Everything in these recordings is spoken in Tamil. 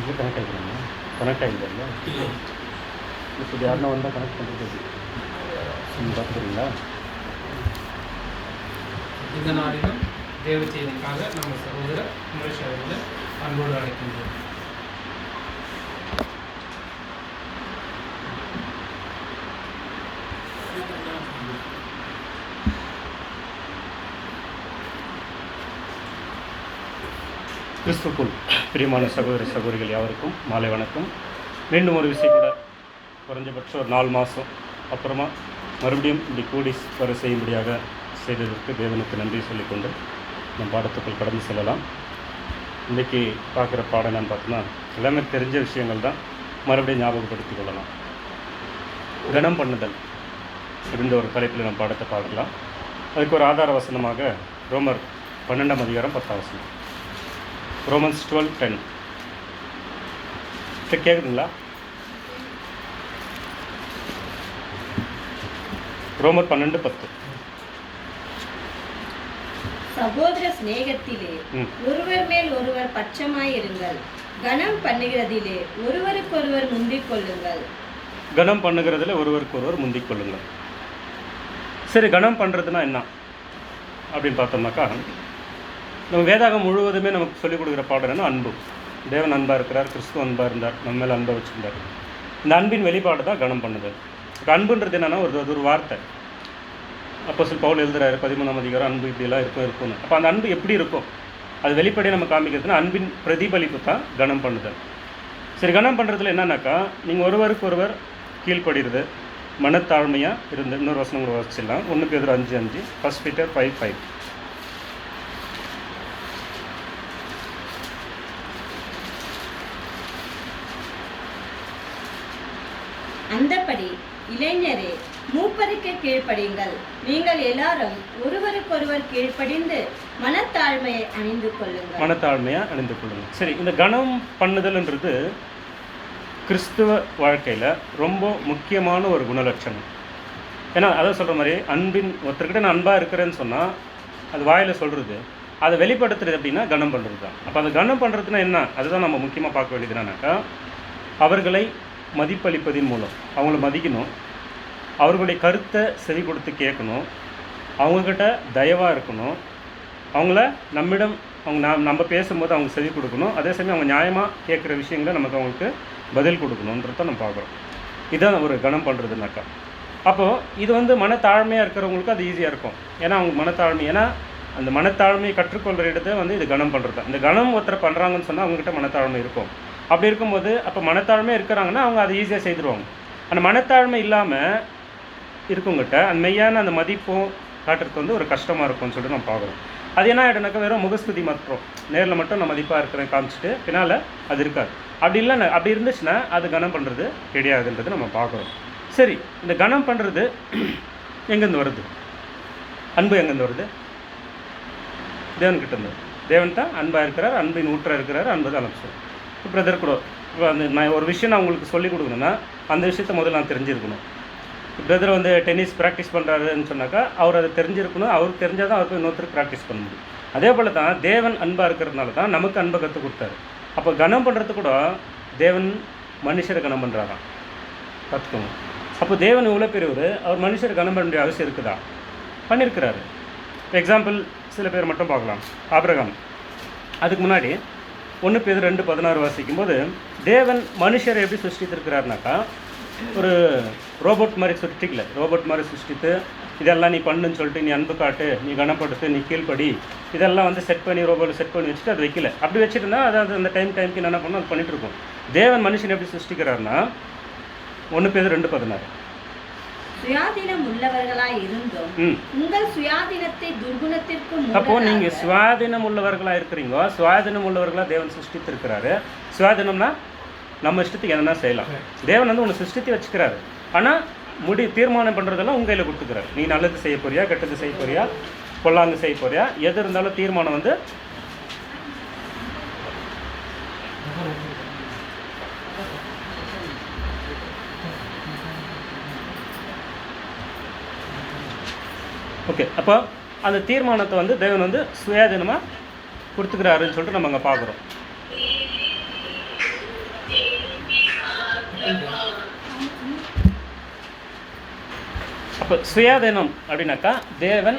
எப்படி கனெக்ட் ஆகிக்கிறீங்க? கனெக்ட் ஆகிடுங்களா? இப்போ யாருன்னா வந்தால் கனெக்ட் பண்ணுறது பார்த்துக்கிறீங்களா? இந்த நாளிலும் தேவ செய்திக்காக நம்ம சகோதர உமேஷ் அவர்களை அன்போடு அழைக்கின்றோம். கிறிஸ்துக்குள் பிரியமான சகோதர சகோதரிகள் யாவருக்கும் மாலை வணக்கம். மீண்டும் ஒரு விஷயம் கூட குறைஞ்சபட்சம் ஒரு 4 மாதம் அப்புறமா மறுபடியும் இப்படி கூடி வர செய்யும்படியாக செய்ததற்கு தேவனுக்கு நன்றி சொல்லிக்கொண்டு நம் பாடத்துக்குள் கடந்து செல்லலாம். இன்றைக்கி பார்க்குற பாடம் என்னன்னு பார்த்தோன்னா எல்லாமே தெரிஞ்ச விஷயங்கள் தான், மறுபடியும் ஞாபகப்படுத்தி கொள்ளலாம். கனம் பண்ணுதல் இருந்த ஒரு தலைப்பில் நம்ம பாடத்தை பார்க்கலாம். அதுக்கு ஒரு ஆதார வசனமாக ரோமர் 12ஆம் அதிகாரம் 10ஆம் வசனம். ரோமன்ஸ் 12:10 கேட்குதுங்களா? ரோமர் 12:10. சகோதர சிநேகத்திலே ஒருவர் மேல் ஒருவர் பட்சமாயிருங்கள், கனம் பண்ணுகிறதிலே ஒருவருக்கொருவர் முந்திக் கொள்ளுங்கள். கனம் பண்ணுகிறதுல ஒருவருக்கொருவர் முந்திக் கொள்ளுங்கள். சரி, கனம் பண்ணுறதுனா என்ன அப்படின்னு பார்த்தோம்னாக்கா, நம்ம வேதாகம் முழுவதுமே நமக்கு சொல்லிக் கொடுக்குற பாடம் என்னன்னா அன்பு. தேவன் அன்பாக இருக்கிறார், கிறிஸ்துவ அன்பாக இருந்தார், நம்ம மேலே அன்பை வச்சுருந்தார். இந்த அன்பின் வெளிப்பாடு தான் கனம் பண்ணுதல். இப்போ அன்புன்றது என்னென்னா ஒரு வார்த்தை. அப்போஸ்தலன் பவுல் எழுதுறாரு 13ஆம் அதிகாரம், அன்பு இப்படியெல்லாம் இருக்கும்னு. அப்போ அந்த அன்பு எப்படி இருக்கும், அது வெளிப்படையாக நம்ம காமிக்கிறதுனா அன்பின் பிரதிபலிப்பு தான் கனம் பண்ணுதல். சரி, கனம் பண்ணுறதுல என்னன்னாக்கா, நீங்கள் ஒருவருக்கு ஒருவர் கீழ்ப்படுகிறது, மனத்தாழ்மையாக இருந்து. இன்னொரு வசனம் கூட வச்சிடலாம். 1 பேதுரு 5:5, 1 பீட்டர் 5:5. அந்தப்படி இளைஞரே, மூப்பருக்கு கீழ்ப்படியுங்கள். நீங்கள் எல்லாரும் ஒருவருக்கொருவர் கீழ்ப்படிந்து மனத்தாழ்மையை அணிந்து கொள்ளுங்கள். மனத்தாழ்மையாக அணிந்து கொள்ளுங்கள். சரி, இந்த கனம் பண்ணுதல்ன்றது கிறிஸ்துவ வாழ்க்கையில் ரொம்ப முக்கியமான ஒரு குணலட்சணம். ஏன்னா அதை சொல்கிற மாதிரி அன்பின் ஒருத்தர்கிட்ட நான் அன்பாக இருக்கிறேன்னு சொன்னால் அது வாயில் சொல்கிறது, அதை வெளிப்படுத்துறது அப்படின்னா கனம் பண்ணுறது தான். அப்போ அதை கனம் பண்ணுறதுனா என்ன, அதுதான் நம்ம முக்கியமாக பார்க்க வேண்டியது. என்னன்னாக்கா, அவர்களை மதிப்பளிப்பதின் மூலம் அவங்கள மதிக்கணும், அவர்களுடைய கருத்தை செவி கொடுத்து கேட்கணும், அவங்கக்கிட்ட தயவாக இருக்கணும், அவங்கள நம்மிடம் நம்ம பேசும்போது அவங்க செவி கொடுக்கணும், அதே சமயம் அவங்க நியாயமாக கேட்குற விஷயங்களை நமக்கு அவங்களுக்கு பதில் கொடுக்கணுன்றத நம்ம பார்க்குறோம். இதுதான் ஒரு கனம் பண்ணுறதுனாக்கா. அப்போது இது மனத்தாழ்மையாக இருக்கிறவங்களுக்கு அது ஈஸியாக இருக்கும். ஏன்னா அவங்க மனத்தாழ்மை, ஏன்னா அந்த மனத்தாழ்மையை கற்றுக்கொள்கிற இடத்த இது கனம் பண்ணுறது தான். இந்த கனம் ஒருத்தர் பண்ணுறாங்கன்னு சொன்னால் அவங்ககிட்ட மனத்தாழ்மை இருக்கும். அப்படி இருக்கும்போது அப்போ மனத்தாழ்மை இருக்கிறாங்கன்னா அவங்க அதை ஈஸியாக செய்துருவாங்க. அந்த மனத்தாழ்மை இல்லாமல் இருக்குங்கிட்ட அந்த மெய்யான அந்த மதிப்பும் காட்டுறது ஒரு கஷ்டமாக இருக்கும்னு சொல்லிட்டு நம்ம பார்க்குறோம். அது என்ன ஆகிடும்னாக்கா, வெறும் முகஸ்துதி மாத்திரம், நேரில் மட்டும் நான் மதிப்பாக இருக்கிறேன் காமிச்சிட்டு பின்னால் அது இருக்காது. அப்படி இல்லைன்னா, அப்படி இருந்துச்சுன்னா அது கனம் பண்ணுறது கிடையாதுன்றது நம்ம பார்க்குறோம். சரி, இந்த கனம் பண்ணுறது எங்கேருந்து வருது? அன்பு எங்கேருந்து வருது? தேவன்கிட்ட இருந்து. தேவன் தான் அன்பாக இருக்கிறார், அன்பின் ஊற்றாக இருக்கிறார், அன்பு தான் அனுப்பிச்சு. பிரதர் கூட நான் ஒரு விஷயம் நான் உங்களுக்கு சொல்லிக் கொடுக்கணுன்னா அந்த விஷயத்தை முதல்ல நான் தெரிஞ்சிருக்கணும். பிரதர் டென்னிஸ் ப்ராக்டிஸ் பண்ணுறாருன்னு சொன்னாக்கா அவர் அதை தெரிஞ்சிருக்கணும். அவருக்கு தெரிஞ்சால் தான் அவருக்கு இன்னொருத்தருக்கு ப்ராக்டிஸ் பண்ண முடியும். அதே போல் தான் தேவன் அன்பாக இருக்கிறதுனால தான் நமக்கு அன்பை கற்றுக் கொடுத்தாரு. அப்போ கனம் பண்ணுறது கூட தேவன் மனுஷரை கனம் பண்ணுறாராம், பார்த்துக்கோங்க. அப்போ தேவன் இவ்வளோ பெரியவர், அவர் மனுஷரை கனம் பண்ண வேண்டிய அவசியம் இருக்குதா? பண்ணியிருக்கிறாரு. எக்ஸாம்பிள் சில பேர் மட்டும் பார்க்கலாம். ஆபிரகாம். அதுக்கு முன்னாடி 1 பேதுரு 2:16 வாசிக்கும்போது தேவன் மனுஷரை எப்படி சிருஷ்டித்திருக்கிறாருனாக்கா, ஒரு ரோபோட் மாதிரி சிருஷ்டிக்கல. ரோபோட் மாதிரி சிருஷ்டித்து இதெல்லாம் நீ பண்ணுன்னு சொல்லிட்டு நீ அன்பு காட்டு, நீ கனப்படுத்து, நீ கீழ்ப்படி, இதெல்லாம் செட் பண்ணி ரோபோட்டில் செட் பண்ணி வச்சுட்டு அது வைக்கல. அப்படி வச்சுருந்தா அதாவது அந்த டைம்க்கு என்ன பண்ணணும் அது பண்ணிகிட்டு இருக்கும். தேவன் மனுஷன் எப்படி சிருஷ்டிக்கிறாருன்னா 1 பேதுரு 2:16, சுயாதீனம் உள்ளவர்களாய் இருந்தும் உங்கள் சுயாதீனத்தை துர்குணத்திற்கு. அப்போ நீங்க சுயாதீனம் உள்ளவர்களா இருக்கிறீங்க. சுயாதீனம் உள்ளவர்களா தேவன் சிருஷ்டித்திருக்கிறாரு. சுயாதீனம்னா நம்ம இஷ்டத்துக்கு என்னென்ன செய்யலாம். தேவன் ஒன்று சிருஷ்டித்து வச்சுக்கிறாரு. ஆனால் தீர்மானம் பண்ணுறதெல்லாம் உங்கள் கையில் கொடுத்துக்கிறாரு. நீ நல்லது செய்ய போறியா, கெட்டது செய்ய போறியா, கொள்ளாங்க செய்ய போறியா, எது இருந்தாலும் தீர்மானம் ஓகே. அப்போ அந்த தீர்மானத்தை தேவன் சுயாதீனமாக கொடுத்துக்கிறாருன்னு சொல்லிட்டு நம்ம அங்கே பார்க்குறோம். அப்போ சுயாதீனம் அப்படின்னாக்கா தேவன்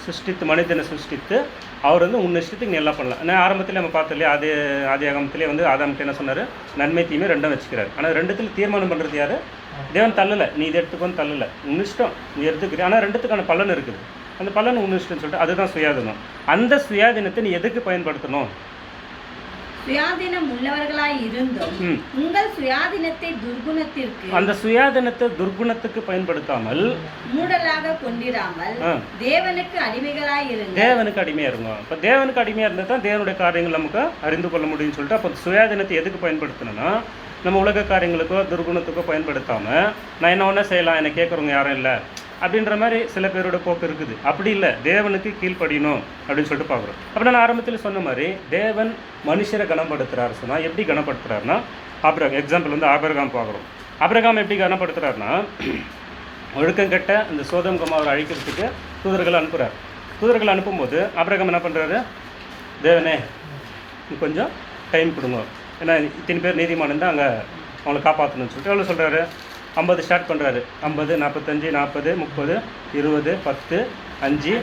சிருஷ்டித்து மனிதனை சிருஷ்டித்து அவர் வந்து உன் இஷ்டத்துக்கு நீ எல்லாம் பண்ணலாம். ஆனால் ஆரம்பத்தில் நம்ம பார்த்தோம் இல்லையா, ஆதி ஆகமத்திலே வந்து ஆதாம்கிட்ட என்ன சொன்னார், நன்மை தீமை ரெண்டும் வச்சுக்கிறார். ஆனால் ரெண்டுத்தில் தீர்மானம் பண்ணுறது யார்? தேவன் தள்ளலை, நீ இதை எடுத்துக்கோன்னு தள்ளலை, உன் இஷ்டம் நீ எடுத்துக்கிறீ. ஆனால் ரெண்டுத்துக்கான பலன் இருக்குது, அந்த பலன் உன் இஷ்டம்னு சொல்லிட்டு அதுதான் சுயாதீனம். அந்த சுயாதீனத்தை நீ எதுக்கு பயன்படுத்தணும்? சுயாதீனம் உள்ளவர்களாய் இருந்தும் உங்கள் சுயாதீனத்தை துர்குணத்திற்கு, அந்த சுயாதீனத்தை துர்குணத்துக்கு பயன்படுத்தாமல் மூடலாக கொண்டிராமல் தேவனுக்கு அடிமைகளாய் இருங்க. தேவனுக்கு அடிமையா இருங்க. இப்போ தேவனுக்கு அடிமையா இருந்தால் தான் தேவனுடைய காரியங்கள் நமக்கு அறிந்து கொள்ள முடியும்னு சொல்லிட்டு, அப்போ சுயாதீனத்தை எதுக்கு பயன்படுத்தணும்னா நம்ம உலக காரியங்களுக்கோ துர்குணத்துக்கோ பயன்படுத்தாமல் நான் என்ன ஒன்றா செய்யலாம், என்னை கேட்குறவங்க யாரும் இல்லை அப்படின்ற மாதிரி சில பேரோட போக்கு இருக்குது. அப்படி இல்லை, தேவனுக்கு கீழ்ப்படியணும் அப்படின்னு சொல்லிட்டு பார்க்குறோம். அப்போ நான் ஆரம்பத்தில் சொன்ன மாதிரி தேவன் மனுஷரை கனப்படுத்துகிறாரு. சொன்னால் எப்படி கனப்படுத்துகிறாருன்னா, எக்ஸாம்பிள் வந்து ஆபிரகாம் பார்க்குறோம். ஆபிரகாம் எப்படி கனப்படுத்துகிறாருன்னா, ஒழுக்கம் கெட்ட இந்த சோதம் கொமாரை அழிக்கிறதுக்கு தூதர்களை அனுப்புகிறார். தூதர்களை அனுப்பும்போது ஆபிரகாம் என்ன பண்ணுறாரு, தேவனே கொஞ்சம் டைம் கொடுங்க, ஏன்னா இத்தனை பேர் நீதிமான் தான் அங்கே அவங்களை காப்பாற்றணும்னு சொல்லிட்டு எவ்வளோ சொல்கிறாரு, 50 ஸ்டார்ட் பண்ணுறாரு. 50, 45, 40, 30, 20, 10, 5,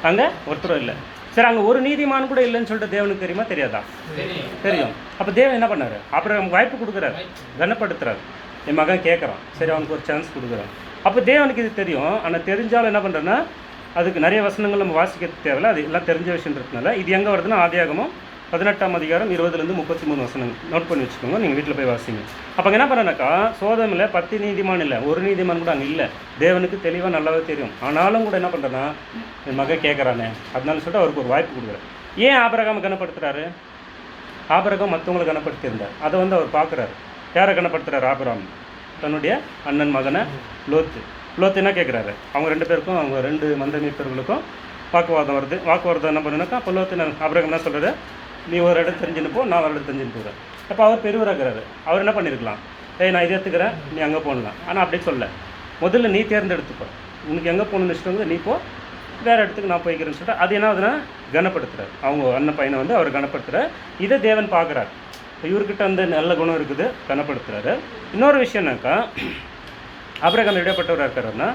அங்கே ஒருத்தரும் இல்லை. சரி, அங்கே ஒரு நீதிமான் கூட இல்லைன்னு சொல்லிட்டு தேவனுக்கு தெரியுமா தெரியாதா? தெரியும். அப்போ தேவன் என்ன பண்ணார், அப்புறம் வாய்ப்பு கொடுக்குறாரு, கனப்படுத்துறாரு. என் மகன் கேட்குறான், சரி அவனுக்கு ஒரு சான்ஸ் கொடுக்குறான். அப்போ தேவனுக்கு இது தெரியும். ஆனால் தெரிஞ்சாலும் என்ன பண்ணுறேன்னா, அதுக்கு நிறைய வசனங்கள் நம்ம வாசிக்க தேவையில்ல, அது எல்லாம் தெரிஞ்ச விஷயன்றதுனால இது எங்கே வருதுன்னா ஆதியாகமம் 18ஆம் அதிகாரம் 20 33 வசனங்கள் நோட் பண்ணி வச்சுக்கோங்க, நீங்கள் வீட்டில் போய் வாசிங்க. அப்போ என்ன பண்ணனாக்கா, சோதமில் 10 நீதிமான் இல்லை, ஒரு நீதிமான் கூட அங்கே இல்லை. தேவனுக்கு தெளிவாக நல்லாவே தெரியும். ஆனாலும் கூட என்ன பண்ணுறேன்னா, என் மகன் கேட்குறானே அதனால சொல்லிட்டு அவருக்கு ஒரு வாய்ப்பு கொடுக்குறாரு. ஏன் ஆபிரகாம் கனப்படுத்துகிறாரு? ஆபிரகாம் மற்றவங்களை கனப்படுத்தியிருந்தார், அதை வந்து அவர் பார்க்குறாரு. யாரை கனப்படுத்துகிறார்? ஆபிரகாம் தன்னுடைய அண்ணன் மகனை லோத்து என்ன கேட்குறாரு, அவங்க 2 பேருக்கும், அவங்க 2 மந்த மீட்பர்களுக்கும் வாக்குவாதம் வருது. வாக்குவாதம் என்ன பண்ணுனாக்கா, அப்போ லோத்து ஆபிரகாம் என்ன சொல்கிறாரு, நீ ஒரு இடம் தெரிஞ்சுன்னு போ, நான் ஒரு இடம் தெரிஞ்சுன்னு போகிறேன். அப்போ அவர் பெரியவராகிறாரு. அவர் என்ன பண்ணியிருக்கலாம், நான் இதை எடுத்துக்கிறேன், நீ அங்கே போகலாம். ஆனால் அப்படி சொல்ல, முதல்ல நீ தேர்ந்தெடுத்துப்போ, உனக்கு எங்கே போகணுன்னு இஷ்டம் நீ போ, வேறு இடத்துக்கு நான் போய்க்கிறேன்னு சொல்லிட்டு அது என்ன ஆகுதுன்னா கனப்படுத்துகிறார். அவங்க அண்ணன் பையனை வந்து அவர் கனப்படுத்துகிறார். இதை தேவன் பார்க்குறார். இவர்கிட்ட அந்த நல்ல குணம் இருக்குது, கனப்படுத்துகிறாரு. இன்னொரு விஷயம்னாக்கா, ஆபிரகாம் எப்படிப்பட்டவராக இருக்காருன்னா,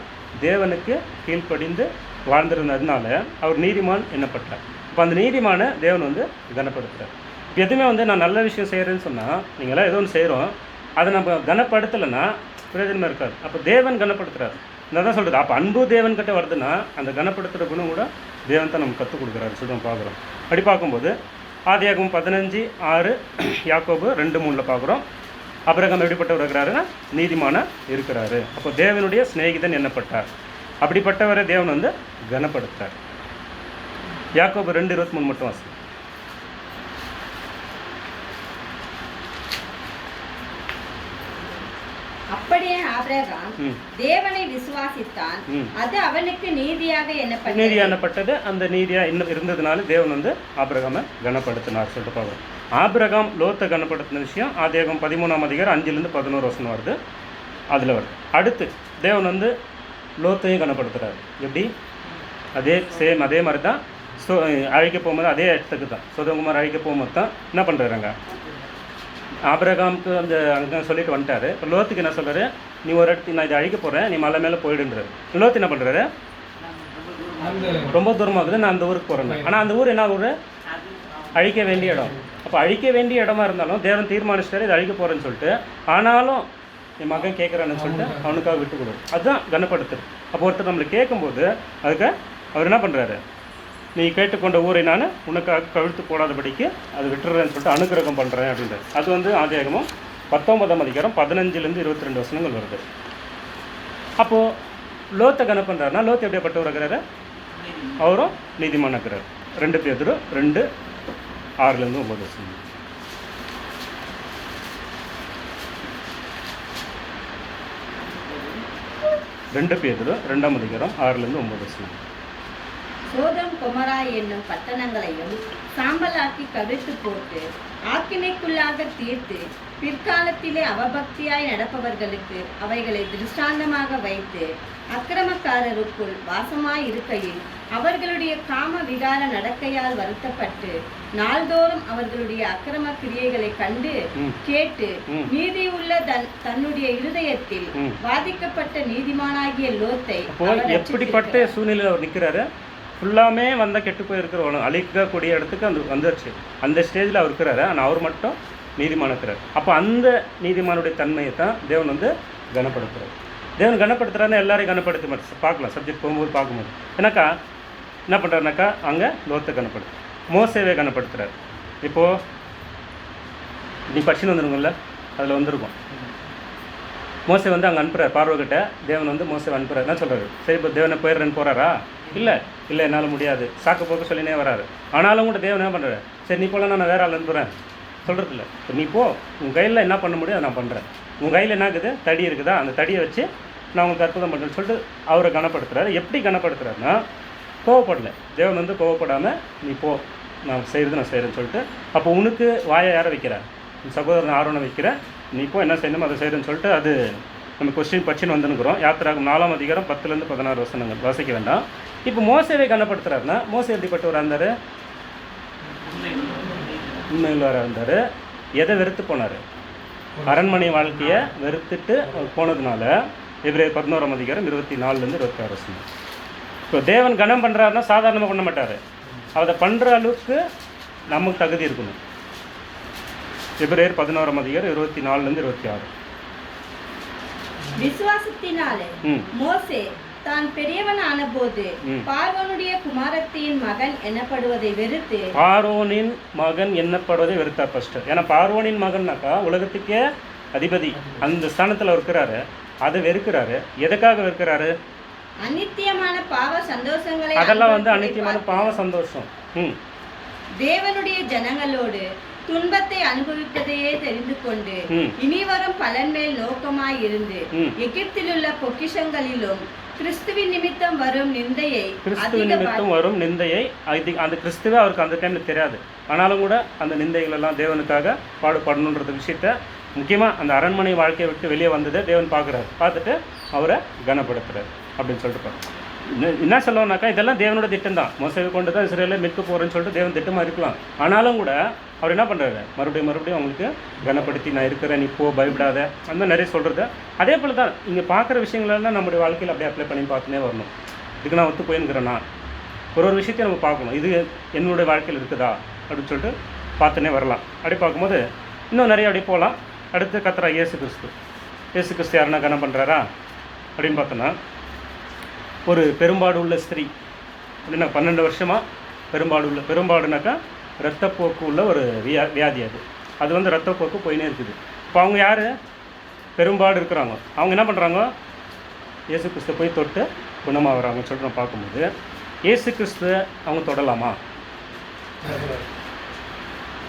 தேவனுக்கு கீழ்ப்படிந்து வாழ்ந்திருந்ததுனால அவர் நீதிமான் எண்ணப்பட்டார். இப்போ அந்த நீதிமான தேவன் வந்து கனப்படுத்துகிறார். இப்போ எதுவுமே வந்து நான் நல்ல விஷயம் செய்கிறேன்னு சொன்னால், நீங்களாம் ஏதோ ஒன்று செய்கிறோம், அதை நம்ம கனப்படுத்தலைன்னா பிரயோஜனமாக இருக்காது. அப்போ தேவன் கனப்படுத்துகிறார். நான் தான் சொல்கிறது, அப்போ அன்பு தேவன் கிட்ட வருதுன்னா அந்த கனப்படுத்துகிற குணம் கூட தேவன் தான் நமக்கு கற்றுக் கொடுக்குறாரு சொல்லி நம்ம பார்க்குறோம். அப்படி பார்க்கும்போது ஆதியாகமம் 15:6, யாக்கோபு 2:3 பார்க்குறோம். ஆபிரகாம் எப்படிப்பட்டவர் இருக்கிறாருன்னா நீதிமான இருக்கிறாரு. அப்போ தேவனுடைய சிநேகிதன் எண்ணப்பட்டார். அப்படிப்பட்டவரை தேவன் வந்து கனப்படுத்தார். யாக்கோபு 2:23 மட்டும் வாசி. அப்படியே ஆபிரகாம் தேவனை விசுவாசித்தான், அது அவனுக்கு நீதியாக எண்ணப்பட்டது. அந்த நீதியா இன்னும் இருந்ததுனால தேவன் வந்து ஆபிரகாமை கனப்படுத்தினார் சொல்லிட்டு பார்க்குறோம். ஆபிரகாம் லோத்தை கனப்படுத்தின விஷயம் ஆதியாகமம் 13ஆம் அதிகாரம் 5-11 வசனம் வருது, அதில் வருது. அடுத்து தேவன் வந்து லோத்தையும் கனப்படுத்துகிறார். எப்படி? அதே மாதிரி தான் அழைக்க போகும்போது அதே இடத்துக்கு தான் சோதோம் அழைக்க போகும்போது தான் என்ன பண்ணுறாங்க, ஆபிரகாமுக்கு அந்த அங்கே சொல்லிட்டு வந்துட்டாரு. இப்போ லோத்துக்கு என்ன சொல்கிறாரு, நீ ஒரு இடத்துக்கு நான் இதை அழிக்க போகிறேன், நீ மலை மேலே போயிடுன்றாரு. லோத்து என்ன பண்ணுறாரு, ரொம்ப தூரமாகுது, நான் அந்த ஊருக்கு போகிறேன். ஆனால் அந்த ஊர் என்ன ஊர், அழிக்க வேண்டிய இடம். அப்போ அழிக்க வேண்டிய இடமா இருந்தாலும் தேவன் தீர்மானிச்சிட்டாரு இதை அழிக்க போகிறேன்னு சொல்லிட்டு, ஆனாலும் என் மகன் கேட்குறான்னு சொல்லிட்டு அவனுக்காக விட்டு கொடு. அதுதான் கனப்படுத்துறது. அப்போ ஒருத்தர் நம்மளுக்கு கேட்கும்போது அதுக்கு அவர் என்ன பண்ணுறாரு, நீ கேட்டுக்கொண்ட ஊரை நான் உனக்காக கவிழ்த்து போடாதபடிக்கு அது விட்டுறேன்னு சொல்லிட்டு அனுகிரகம் பண்ணுறேன் அப்படின்றது. அது வந்து ஆதியாகமம் 19ஆம் அதிகாரம் 15-22 வசனங்கள் வருது. அப்போது லோத்தை கன பண்ணுறாருன்னா லோத்து எப்படிப்பட்டவர் இருக்கிறாரு, அவரும் நீதிமான் இருக்கிறார். 2 பேதுரு 2:6-9 வசனம். 2 பேதுரு 2ஆம் அதிகாரம் 6-9 வசனம். சோதம் கொமரா என்னும் பட்டணங்களையும் சாம்பலாக்கி கவிழ்த்து போட்டு ஆக்கினைக்குள்ளாக தீர்த்து பிற்காலத்திலே அவபக்தியாய் நடப்பவர்களுக்கு அவைகளை திருஷ்டாந்தமாக வைத்து அக்கிரமக்காரருக்குள் வாசமாய் இருக்கையில் அவர்களுடைய காம விகார நடக்கையால் வருத்தப்பட்டு நாள்தோறும் அவர்களுடைய அக்கிரம கிரியைகளை கண்டு கேட்டு நீதியுள்ள தன்னுடைய இருதயத்தில் வாதிக்கப்பட்ட நீதிமானாகிய லோத்தை எப்படிப்பட்ட சூழ்நிலை அவர் நிற்கிறாரு. ஃபுல்லாமே வந்தால் கெட்டு போயிருக்கிறவனும் அழிக்கக்கூடிய இடத்துக்கு வந்துருச்சு. அந்த ஸ்டேஜில் அவர் இருக்கிறாரு. ஆனால் அவர் மட்டும் நீதிமான இருக்கிறார். அப்போ அந்த நீதிமானுடைய தன்மையை தான் தேவன் வந்து கனப்படுத்துகிறார். தேவன் கனப்படுத்துகிறாருன்னா எல்லாரையும் கனப்படுத்தி பார்க்கலாம். சப்ஜெக்ட் போகும்போது பார்க்கும்போது எனக்கா என்ன பண்ணுறாருனாக்கா அங்கே லோத்தை கனப்படுத்து, மோசேவை கனப்படுத்துகிறார். இப்போது நீ படிச்சுன்னு வந்துருங்கல்ல, அதில் வந்திருக்கும். மோசே வந்து அங்கே அனுப்புகிறார் பார்வகிட்ட. தேவன் வந்து மோசே அனுப்புகிறார். என்ன சொல்கிறாரு? சரி, இப்போ தேவனை போயிடுறேன்னு போகிறாரா? இல்லை என்னால் முடியாது, சாக்கு போக்க சொல்லினே வராரு. ஆனாலும் கூட தேவன் என்ன பண்ணுறாரு? சரி நீ போல நான் வேறு ஆள் அனுப்புகிறேன் சொல்கிறது இல்லை. இப்போ நீ போ, உங்கள் கையில் என்ன பண்ண முடியும் அதை நான் பண்ணுறேன். உங்கள் கையில் என்ன இருக்குது? தடி இருக்குதா? அந்த தடியை வச்சு நான் உங்களுக்கு அற்புதம் பண்ணுறேன்னு சொல்லிட்டு அவரை கனப்படுத்துகிறாரு. எப்படி கனப்படுத்துகிறாருன்னா, கோவப்படலை. தேவன் வந்து கோவப்படாமல் நீ போ, நான் செய்கிறேன்னு சொல்லிட்டு, அப்போ உனக்கு வாயை யாரை வைக்கிறார்? சகோதரன் ஆர்வனை வைக்கிற, நீ இப்போ என்ன செய்யணுமோ அதை செய்கிறேன்னு சொல்லிட்டு அது நம்ம கொஸ்டின் படிச்சுன்னு வந்துருக்குறோம். யாத்திராகம் 4ஆம் அதிகாரம் 10-16 வசனங்கள் வாசிக்க வேண்டாம். இப்போ மோசேவை கனப்படுத்துகிறாருன்னா, மோசே எப்படிப்பட்டவராக இருந்தார்? உண்மையுள்ளவராக இருந்தார். எதை வெறுத்து போனார்? அரண்மனை வாழ்க்கையை வெறுத்துட்டு போனதுனால எபிரேயர் 11ஆம் அதிகாரம் 24-26 வசனம். இப்போ தேவன் கனம் பண்ணுறாருன்னா சாதாரணமாக பண்ண மாட்டார். அதை பண்ணுற அளவுக்கு நமக்கு தகுதி இருக்கணும். எபிரேயர் 11ஆம் அதிகாரம் 24-26. விசுவாசத்தினாலே மோசே தான் பெரியவனான போது பார்வோனுடைய குமாரத்தின் மகன் என்னப்படுவதை வெறுத்து பார்வோனின் மகன் என்னப்படுவதை வெறுத்தார் ஃபர்ஸ்ட். ஏன்னா பார்வோனின் மகன்னாக்கா உலகத்துக்கே அதிபதி, அந்த ஸ்தானத்தில் இருக்கிறாரு. அதை வெறுக்கிறாரு. எதுக்காக வெறுக்கிறாரு? அநித்தியமான பாவ சந்தோஷங்களை, அதெல்லாம் வந்து அநித்தியமான பாவ சந்தோஷம். தேவனுடைய ஜனங்களோடு துன்பத்தை அனுபவிப்பதையே தெரிந்து கொண்டு இனிவரும் பலன் மேல் நோக்கமாய் இருந்து எகிப்தில் உள்ள பொக்கிஷங்களிலும் கிறிஸ்துவின் நிமித்தம் வரும் நிந்தையை அந்த கிறிஸ்துவே அவருக்கு அந்த டைம்ல தெரியாது. ஆனாலும் கூட அந்த நிந்தைகள் எல்லாம் தேவனுக்காக பாடுபடணுன்ற விஷயத்த முக்கியமாக அந்த அரண்மனை வாழ்க்கையை விட்டு வெளியே வந்ததை தேவன் பார்க்குறாரு. பார்த்துட்டு அவரை கனப்படுத்துறாரு அப்படின்னு சொல்லிட்டு என்ன சொல்லுவோம்னாக்கா, இதெல்லாம் தேவனோட திட்டம் தான். மோசேவை கொண்டு தான் இஸ்ரேலை மீட்க போகிறேன்னு சொல்லிட்டு தேவன் திட்டமாக இருக்கலாம். ஆனாலும் கூட அவர் என்ன பண்ணுறாரு? மறுபடியும் அவங்களுக்கு கனப்படுத்தி நான் இருக்கிறேன், நீ போ, பயப்படாத, அந்த மாதிரி நிறைய சொல்கிறது. அதே போல் தான் இங்கே பார்க்குற விஷயங்களெல்லாம் நம்முடைய வாழ்க்கையில் அப்படியே அப்ளை பண்ணி பார்த்துனே வரணும். இதுக்கு நான் ஒத்து போயிருக்கிறேன்னா ஒரு விஷயத்தையும் நம்ம பார்க்கணும். இது என்னுடைய வாழ்க்கையில் இருக்குதா அப்படின்னு சொல்லிட்டு பார்த்துனே வரலாம். அப்படி பார்க்கும்போது இன்னும் நிறைய அப்படி போகலாம். அடுத்து கத்துறா இயேசு கிறிஸ்து யாருன்னா கனம் பண்ணுறாரா அப்படின்னு பார்த்தோன்னா, ஒரு பெரும்பாடு உள்ள ஸ்திரீ அப்படின்னா 12 வருஷமாக பெரும்பாடுனாக்கா இரத்தப்போக்கு உள்ள ஒரு வியாதி. அது வந்து இரத்தப்போக்கு போயினே இருக்குது. இப்போ அவங்க யார்? பெரும்பாடு இருக்கிறாங்க. அவங்க என்ன பண்ணுறாங்க? இயேசு கிறிஸ்து போய் தொட்டு குணமாகறாங்கன்னு சொல்லிட்டு நம்ம பார்க்கும்போது, இயேசு கிறிஸ்து அவங்க தொடலாமா?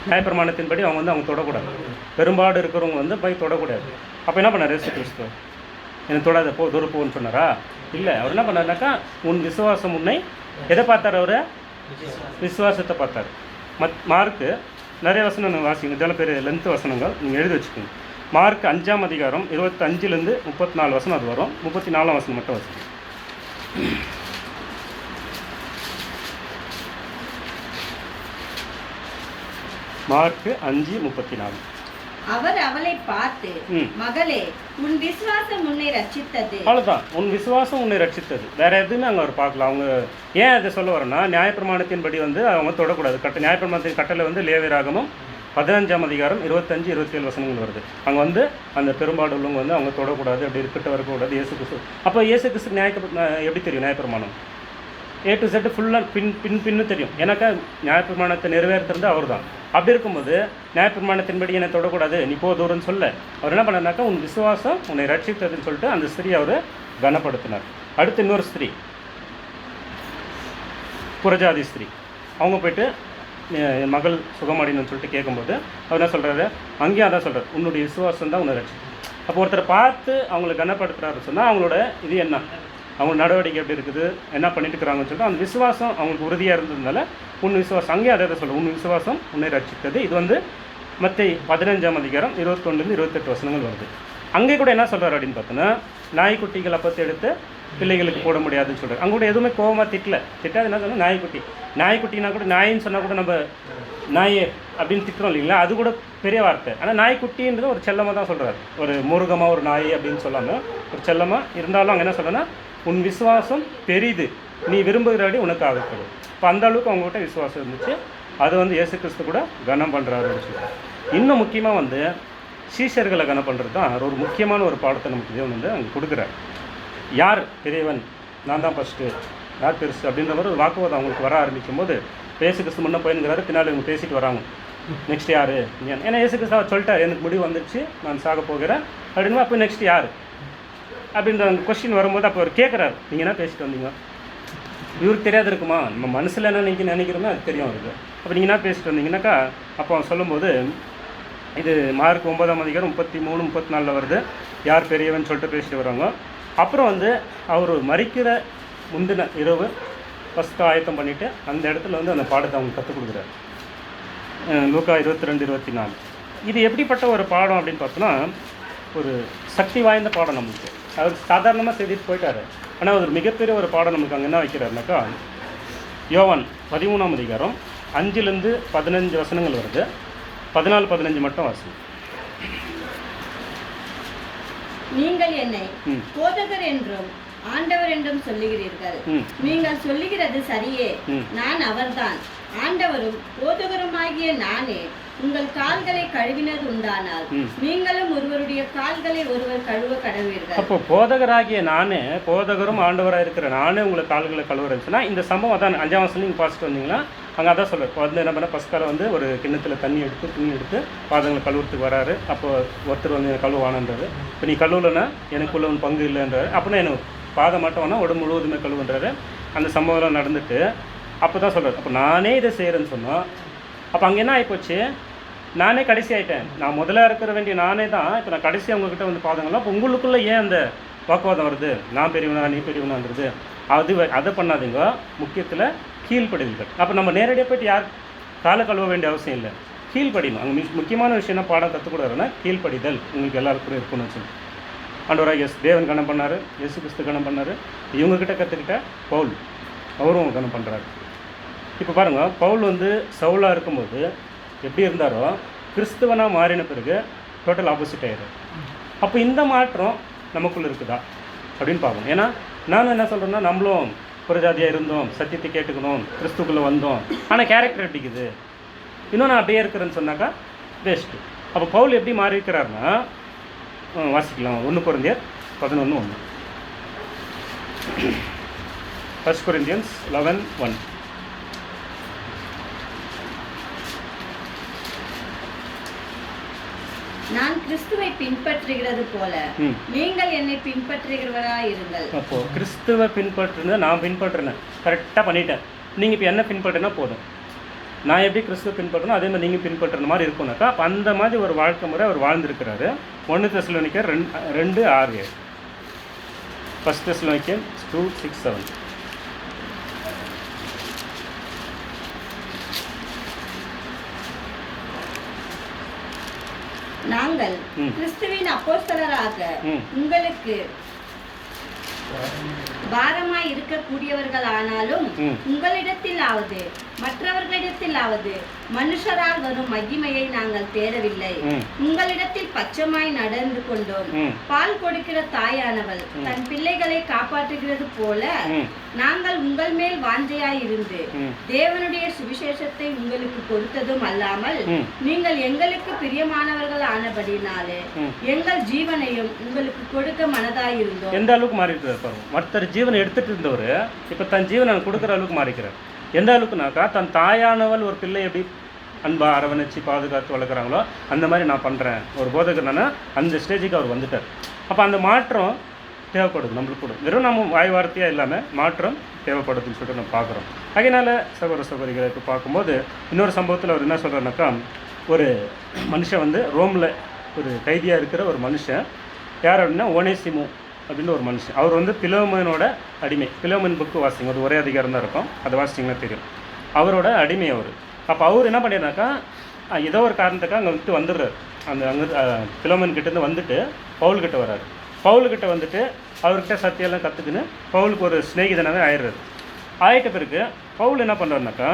நியாயப்பிரமாணத்தின்படி அவங்க வந்து அவங்க தொடக்கூடாது. பெரும்பாடு இருக்கிறவங்க வந்து போய் தொடக்கூடாது. அப்போ என்ன பண்ணார் இயேசு கிறிஸ்து? எனக்கு தொடாத, போ, தூரம் போன்னு சொன்னாரா? இல்லை. அவர் என்ன பண்ணாருனாக்கா, உன் விசுவாசம் உன்னை எதை பார்த்தார்? அவர் விசுவாசத்தை பார்த்தார். மார்க்கு நிறைய வசனம் வாசிங்க, இதெல்லாம் பேர் லென்த் வசனங்கள் நீங்கள் எழுதி வச்சுக்கோங்க. மார்க் 5ஆம் அதிகாரம் 25-34 வசனம் அது வரும். 34ஆம் வசனம் மட்டும் வசனம். மார்க் 5:34. அவர் அவளை பார்த்து, மகளே, உன் விசுவாசம் உன்னை ரட்சித்தது. அவ்வளோதான், உன் விசுவாசம் உன்னை ரட்சித்தது. வேற எதுவுமே அங்கே அவர் பார்க்கலாம். அவங்க ஏன் அதை சொல்ல வரேன்னா, நியாயப்பிரமாணத்தின்படி வந்து அவங்க தொடக்கூடாது. நியாயப்பிரமாணத்தின் கட்டளை வந்து லேவியராகமம் 15ஆம் அதிகாரம் 25-27 வசனங்கள் வருது. அங்கே வந்து அந்த பெரும்பாடு உள்ளவங்க வந்து அவங்க தொடக்கூடாது, அப்படி இருக்கிட்ட வரக்கூடாது. இயேசு கிறிஸ்து அப்போ இயேசு கிறிஸ்து எப்படி தெரியும்? நியாயப்பிரமாணம் A to Z ஃபுல்லாக பின்னு தெரியும். ஏன்னாக்கா நியாயப்பிரமாணத்தை நிறைவேற்றுறது அவர் தான். அப்படி இருக்கும்போது நியாயப்பிரமாணத்தின்படி என்னை தொடக்கூடாது, நீ போ தூரம்னு சொல்ல அவர் என்ன பண்ணார்னாக்கா, உன் விசுவாசம் உன்னை ரட்சித்ததுன்னு சொல்லிட்டு அந்த ஸ்திரீ அவர் கனப்படுத்தினார். அடுத்து இன்னொரு ஸ்திரீ, புறஜாதி ஸ்திரீ, அவங்க போய்ட்டு என் மகள் சுகமாடினு சொல்லிட்டு கேட்கும்போது அவர் என்ன சொல்கிறாரு? அங்கேயும் அதான் சொல்கிறார், உன்னுடைய விசுவாசம் தான் உன்னை ரட்சிக்கும். அப்போ ஒருத்தரை பார்த்து அவங்களை கனப்படுத்துகிறாரு சொன்னால் அவங்களோட இது என்ன? அவங்க நடவடிக்கை எப்படி இருக்குது, என்ன பண்ணிட்டு இருக்கிறாங்கன்னு சொல்லிட்டு அந்த விசுவாசம் அவங்களுக்கு உறுதியாக இருந்ததுனால உன் விசுவாசம் அங்கேயும் அதை சொல்ல உன் விசுவாசம் உன்னை ரட்சித்தது. இது வந்து மத்தேயு 15ஆம் அதிகாரம் 21 28 வசனங்கள் வருது. அங்கே கூட என்ன சொல்கிறார் அப்படின்னு பார்த்தோன்னா, நாய்க்குட்டிகள் அப்பத்தை எடுத்து பிள்ளைகளுக்கு போட முடியாதுன்னு சொல்கிறார். அங்கே கூட எதுவுமே கோவமாக திட்டாது. என்ன சொன்னால் நாய்க்குட்டினா கூட நாயின்னு சொன்னால் கூட நம்ம நாயே அப்படின்னு திட்டுறோம் இல்லைங்களா, அது கூட பெரிய வார்த்தை. ஆனால் நாய்க்குட்டின்றது ஒரு செல்லமாக தான் சொல்கிறார், ஒரு முருகமாக ஒரு நாய் அப்படின்னு சொல்லாமல் ஒரு செல்லமாக இருந்தாலும் அங்கே என்ன சொல்கிறேன்னா, உன் விசுவாசம் பெரிது, நீ விரும்புகிறபடி உனக்கு ஆகப்படும். இப்போ அந்த அளவுக்கு அவங்ககிட்ட விசுவாசம் இருந்துச்சு. அது வந்து இயேசு கிறிஸ்து கூட கனம் பண்ணுறாரு அப்படின்னு சொல்கிறார். இன்னும் முக்கியமாக வந்து சீஷர்களை கனம் பண்ணுறது தான் ஒரு முக்கியமான ஒரு பாடத்தை நமக்கு தேவன் வந்து அங்கே கொடுக்குறார். யார் பெரியவன், நான் தான் ஃபஸ்ட்டு, யார் பெருசு அப்படின்ற மாதிரி ஒரு வாக்குவாதம் அவங்களுக்கு வர ஆரம்பிக்கும் போது இயேசு கிறிஸ்து முன்னே போயினுங்கிறாரு, பின்னாடி இவங்க பேசிட்டு வராங்க. நெக்ஸ்ட் யார்? ஏன்னா இயேசு கிறிஸ்து சொல்லிட்டார், எனக்கு முடிவு வந்துடுச்சு, நான் சாக போகிறேன் அப்படின்னு. அப்போ நெக்ஸ்ட் யார் அப்படின்ற அந்த கொஸ்டின் வரும்போது அப்போ அவர் கேட்குறாரு, நீங்கள் என்ன பேசிட்டு வந்தீங்க? இவருக்கு தெரியாது இருக்குமா, நம்ம மனசில் என்ன நீங்கள் நினைக்கிறோமோ அது தெரியும் அவருக்கு. அப்போ நீங்கள் என்ன பேசிட்டு வந்தீங்கன்னாக்கா அப்போ அவன் சொல்லும்போது, இது மார்க் 9ஆம் அதிகாரம் 33 34 வருது, யார் பெரியவன் சொல்லிட்டு பேசிட்டு வராங்க. அப்புறம் வந்து அவர் மரிக்கிற முந்தின இரவு ஃபஸ்ட்டு ஆயத்தம் பண்ணிவிட்டு அந்த இடத்துல வந்து அந்த பாடத்தை அவங்க கற்றுக் கொடுக்குறாரு. லூக்கா 22 24. இது எப்படிப்பட்ட ஒரு பாடம் அப்படின்னு பார்த்தோன்னா, ஒரு சக்தி வாய்ந்த பாடம் நமக்கு. அவர் சாதாரணமாக செய்துட்டு போயிட்டார், ஆனால் ஒரு மிகப்பெரிய ஒரு பாடம் நமக்கு அங்கே என்ன வைக்கிறாருனாக்கா, யோவான் 13ஆம் அதிகாரம் 5-15 வசனங்கள் வருது. 14-15 மட்டும் வாசி. நீங்கள் என்னை போதகர் என்றும் ஆண்டவர் என்றும் சொல்லுகிறீர்கள். நீங்கள் சொல்லுகிறது சரியே, நான் அவர்தான். ஆண்டவரும் போதகருமாகிய நானே உங்கள் கால்களை கழுவினது உண்டானால் நீங்களும் ஒருவருடைய கால்களை ஒருவர் கழுவ கடவீர்கள். அப்போ போதகராகிய நானே, போதகரும் ஆண்டவராக இருக்கிற நானே உங்களை கால்களை கழுவுறேன்னா இந்த சம்பவம் அதான் 5ஆம் வசனம் நீங்கள் பார்த்துட்டு வந்தீங்களா, அங்கே அதான் சொல்கிறார். வந்து என்ன பண்ண, பஸ்கால வந்து ஒரு கிண்ணத்தில் துணி எடுத்து பாதங்களை கழுவுறதுக்கு வராரு. அப்போ ஒருத்தர் வந்து கழுவானன்றாரு. இப்போ நீ கழுவலைன்னா எனக்குள்ள ஒரு பங்கு இல்லைன்றாரு. அப்படின்னா எனக்கு பாதம் மட்டும் வேணா உடம்பு முழுவதுமே கழுவுன்றாரு. அந்த சம்பவம்லாம் நடந்துட்டு அப்போ தான் சொல்கிறார், அப்போ நானே இதை செய்கிறேன்னு சொன்னோம். அப்போ அங்கே என்ன ஆகிப்போச்சு, நானே கடைசி ஆகிட்டேன். நான் முதல்ல இருக்கிற வேண்டிய நானே தான் இப்போ நான் கடைசி அவங்கக்கிட்ட வந்து பாதங்கள்லாம். அப்போ உங்களுக்குள்ளே ஏன் அந்த வாக்குவாதம் வருது, நான் பெரியவனா நீ பெரியவனான்றது? அதை பண்ணாதீங்க. முக்கியத்தில் கீழ்ப்படிதல்கள். அப்போ நம்ம நேரடியாக போய்ட்டு யார் காலை கழுவ வேண்டிய அவசியம் இல்லை, கீழ்ப்படிணும். அங்கே முக்கியமான விஷயம் என்ன பாடம் கற்றுக்கூடாதுன்னா கீழ்ப்படிதல் உங்களுக்கு எல்லாருக்கும் இருக்கணும்னு சொல்லி ஆண்டவராக தேவன் கனம் பண்ணார், இயேசு கிறிஸ்து கனம் பண்ணார். இவங்கக்கிட்ட கற்றுக்கிட்ட பவுல் அவரும் கனம் பண்ணுறாரு. இப்போ பாருங்கள், பவுல் வந்து சவுலாக இருக்கும்போது எப்படி இருந்தாரோ கிறிஸ்துவனாக மாறின பிறகு டோட்டல் ஆப்போசிட் ஆயிடுது. அப்போ இந்த மாற்றம் நமக்குள்ளே இருக்குதா அப்படின்னு பார்க்கணும். ஏன்னா நானும் என்ன சொல்கிறேன்னா, நம்மளும் புறஜாதியாக இருந்தோம், சத்தியத்தை கேட்டுக்கணும், கிறிஸ்துக்குள்ளே வந்தோம், ஆனால் கேரக்டர் எப்படிக்குது, இன்னும் நான் அப்படியே இருக்கிறேன்னு சொன்னாக்கா வேஸ்ட்டு. அப்போ பவுல் எப்படி மாறி இருக்கிறாருன்னா, வாசிக்கலாம். 1 கொரிந்தியர் 11:1. 1 Corinthians 11:1. நான் கிறிஸ்துவை பின்பற்றுகிறது போல நீங்கள் என்னை பின்பற்றுகிறவராய் இருங்கள். அப்போ கிறிஸ்துவை பின்பற்றுனதை நான் பின்பற்றுனேன், கரெக்டாக பண்ணிட்டேன். நீங்கள் இப்போ என்ன பின்பற்றினா போதும். நான் எப்படி கிறிஸ்துவை பின்பற்றணும் அதே மாதிரி நீங்கள் பின்பற்றுற மாதிரி இருக்கும்னாக்கா அப்போ அந்த மாதிரி ஒரு வாழ்க்கை முறை அவர் வாழ்ந்துருக்கிறாரு. 1 தெசலோனிக்கர் 2:6. 1 தெசலோனிக்கர் 2:6-7. நாங்கள் கிறிஸ்துவின் அப்போஸ்தலராக உங்களுக்கு பாரமாய் இருக்கக்கூடியவர்கள் ஆனாலும் உங்களிடத்திலாவது மற்றவர்களிடத்திலாவது மனுஷரால் வரும் மகிமையை நாங்கள் தேடவில்லை. உங்களிடத்தில் பச்சமாய் நடந்து கொண்டோம். பால் கொடுக்கிற தாயானவள் தன் பிள்ளைகளை காப்பாற்றுகிறது போல நாங்கள் உங்கள் மேல் வாஞ்சையாய் இருந்து தேவனுடைய சுவிசேஷத்தை உங்களுக்கு கொடுத்ததும் அல்லாமல் நீங்கள் எங்களுக்கு பிரியமானவர்கள் ஆனபடினாலே எங்கள் ஜீவனையும் உங்களுக்கு கொடுக்க மனதாயிருந்தோம். எந்த அளவுக்கு மாறிட்டு பாருங்க, மற்ற ஜீவனை எடுத்துட்டு இருந்தவர் இப்போ தன் ஜீவனை கொடுக்குற அளவுக்கு மாறிக்கிறார். எந்த அளவுக்குனாக்கா, தன் தாயானவள் ஒரு பிள்ளை எப்படி அன்பா அரவணைச்சி பாதுகாத்து வளர்க்குறாங்களோ அந்த மாதிரி நான் பண்ணுறேன். ஒரு போதகர்னா அந்த ஸ்டேஜுக்கு அவர் வந்துட்டார். அப்போ அந்த மாற்றம் தேவைப்படுது நம்மளுக்கு கூட. வெறும் நம்ம வாய் வார்த்தையாக இல்லாமல் மாற்றம் தேவைப்படுதுன்னு சொல்லிட்டு நம்ம பார்க்குறோம். அதனால் சகோதர சகோதரிகளை இப்போ பார்க்கும்போது இன்னொரு சம்பவத்தில் அவர் என்ன சொல்கிறாருனாக்கா, ஒரு மனுஷன் வந்து ரோமில் ஒரு கைதியாக இருக்கிற ஒரு மனுஷன், யார் அப்படின்னா ஒனேசிமு அப்படின்னு ஒரு மனுஷன். அவர் வந்து பிலோமனோட அடிமை. பிலோமன் புக்கு வாசிங்க, அது ஒரே அதிகாரம் தான் இருக்கும், அதை வாசிங்கன்னா தெரியும். அவரோட அடிமை அவர். அப்போ அவர் என்ன பண்ணிடுறாக்கா, ஏதோ ஒரு காரணத்துக்காக அங்கே விட்டு வந்துடுறாரு. அந்த அங்கே பிலோமன் கிட்டேருந்து வந்துட்டு பவுல்கிட்ட வர்றாரு. பவுல்கிட்ட வந்துட்டு அவர்கிட்ட சத்தியெல்லாம் கற்றுக்குன்னு பவுலுக்கு ஒரு ஸ்நேகிதனாகவே ஆயிடுறாரு. ஆயிட்ட பிறகு பவுல் என்ன பண்ணுறாருனாக்கா,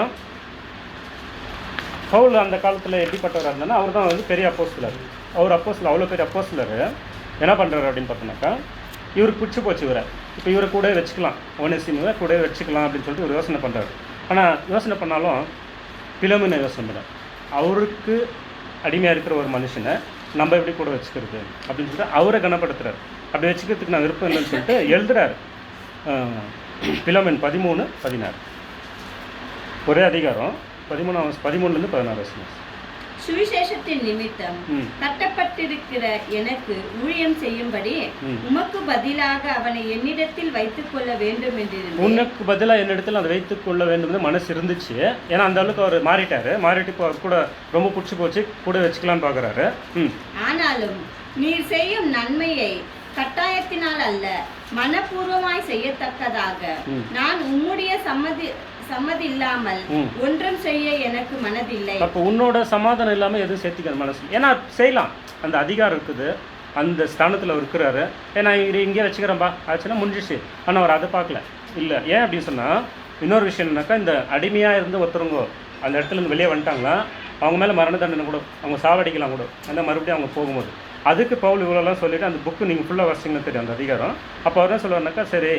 பவுல் அந்த காலத்தில் எப்படிப்பட்டவராக இருந்தாலும் அவர் தான் வந்து பெரிய அப்போஸ்தலர். அவர் அப்போஸ்தலர், அவ்வளோ பெரிய அப்போஸ்தலர் என்ன பண்ணுறாரு அப்படின்னு பார்த்தோம்னாக்கா, இவருக்கு பிடிச்சி போச்சு இவரை. இப்போ இவரை கூட வச்சுக்கலாம், ஒனேசிமுவை கூட வச்சுக்கலாம் அப்படின்னு சொல்லிட்டு ஒரு யோசனை பண்ணுறாரு. ஆனால் யோசனை பண்ணாலும் பிலோமினை யோசனை பண்ணுறார். அவருக்கு அடிமையாக இருக்கிற ஒரு மனுஷனை நம்ம எப்படி கூட வச்சுக்கிறது அப்படின்னு சொல்லிட்டு அவரை கனப்படுத்துறாரு. அப்படி வச்சுக்கிறதுக்கு நான் விருப்பம் இல்லைன்னு சொல்லிட்டு எழுதுறாரு. பிலோமின் 13:16 ஒரே அதிகாரம் 13 16. சுவிசேஷத்தின் நிமித்தம் கட்டப்பட்டிருக்கிற எனக்கு ஊழியம் செய்யும்படி உமக்கு பதிலாக அவனை என்னிடத்தில் வைத்துக் கொள்ள வேண்டும் என்று. உனக்கு பதிலாக என்னிடத்தில் அதை வைத்துக் கொள்ள வேண்டும் மனசு இருந்துச்சு. ஏன்னா அந்த அளவுக்கு அவர் மாறிட்டு இப்போ அவர் கூட ரொம்ப பிடிச்சி போச்சு, கூட வச்சுக்கலான்னு பார்க்குறாரு. ஆனாலும் நீர் செய்யும் நன்மையை கட்டாயத்தினால் அல்ல, மனப்பூர்வமாய் செய்யத்தக்கதாக நான் உம்முடைய சம்மதி இல்லாமல் ஒன்றும் செய்ய எனக்கு மனதில்லை. அப்போ உன்னோட சமாதானம் இல்லாமல் எதுவும் சேர்த்துக்க மனசு. ஏன்னா செய்யலாம், அந்த அதிகாரம் இருக்குது, அந்த ஸ்தானத்தில் அவர் இருக்கிறாரு. ஏன்னா இங்கே வச்சுக்கிறேன்பா ஆச்சுன்னா முடிஞ்சிச்சு. ஆனால் அவர் அதை பார்க்கல. இல்லை, ஏன் அப்படின்னு சொன்னால் இன்னொரு விஷயம் என்னன்னாக்கா, இந்த அடிமையாக இருந்து ஒருத்தருங்க அந்த இடத்துல இருந்து வெளியே வந்துட்டாங்களா, அவங்க மேலே மரண தண்டனை கூட, அவங்க சாவடிக்கலாம் கூட, அந்த மறுபடியும் அவங்க போகும்போது. அதுக்கு பவுல் இவ்வளோலாம் சொல்லிவிட்டு அந்த புக்கு நீங்கள் ஃபுல்லாக வாசிங்கன்னா தெரியும் அந்த அதிகாரம். அப்போ அவர் என்ன சொல்லுவார்னாக்கா, சரி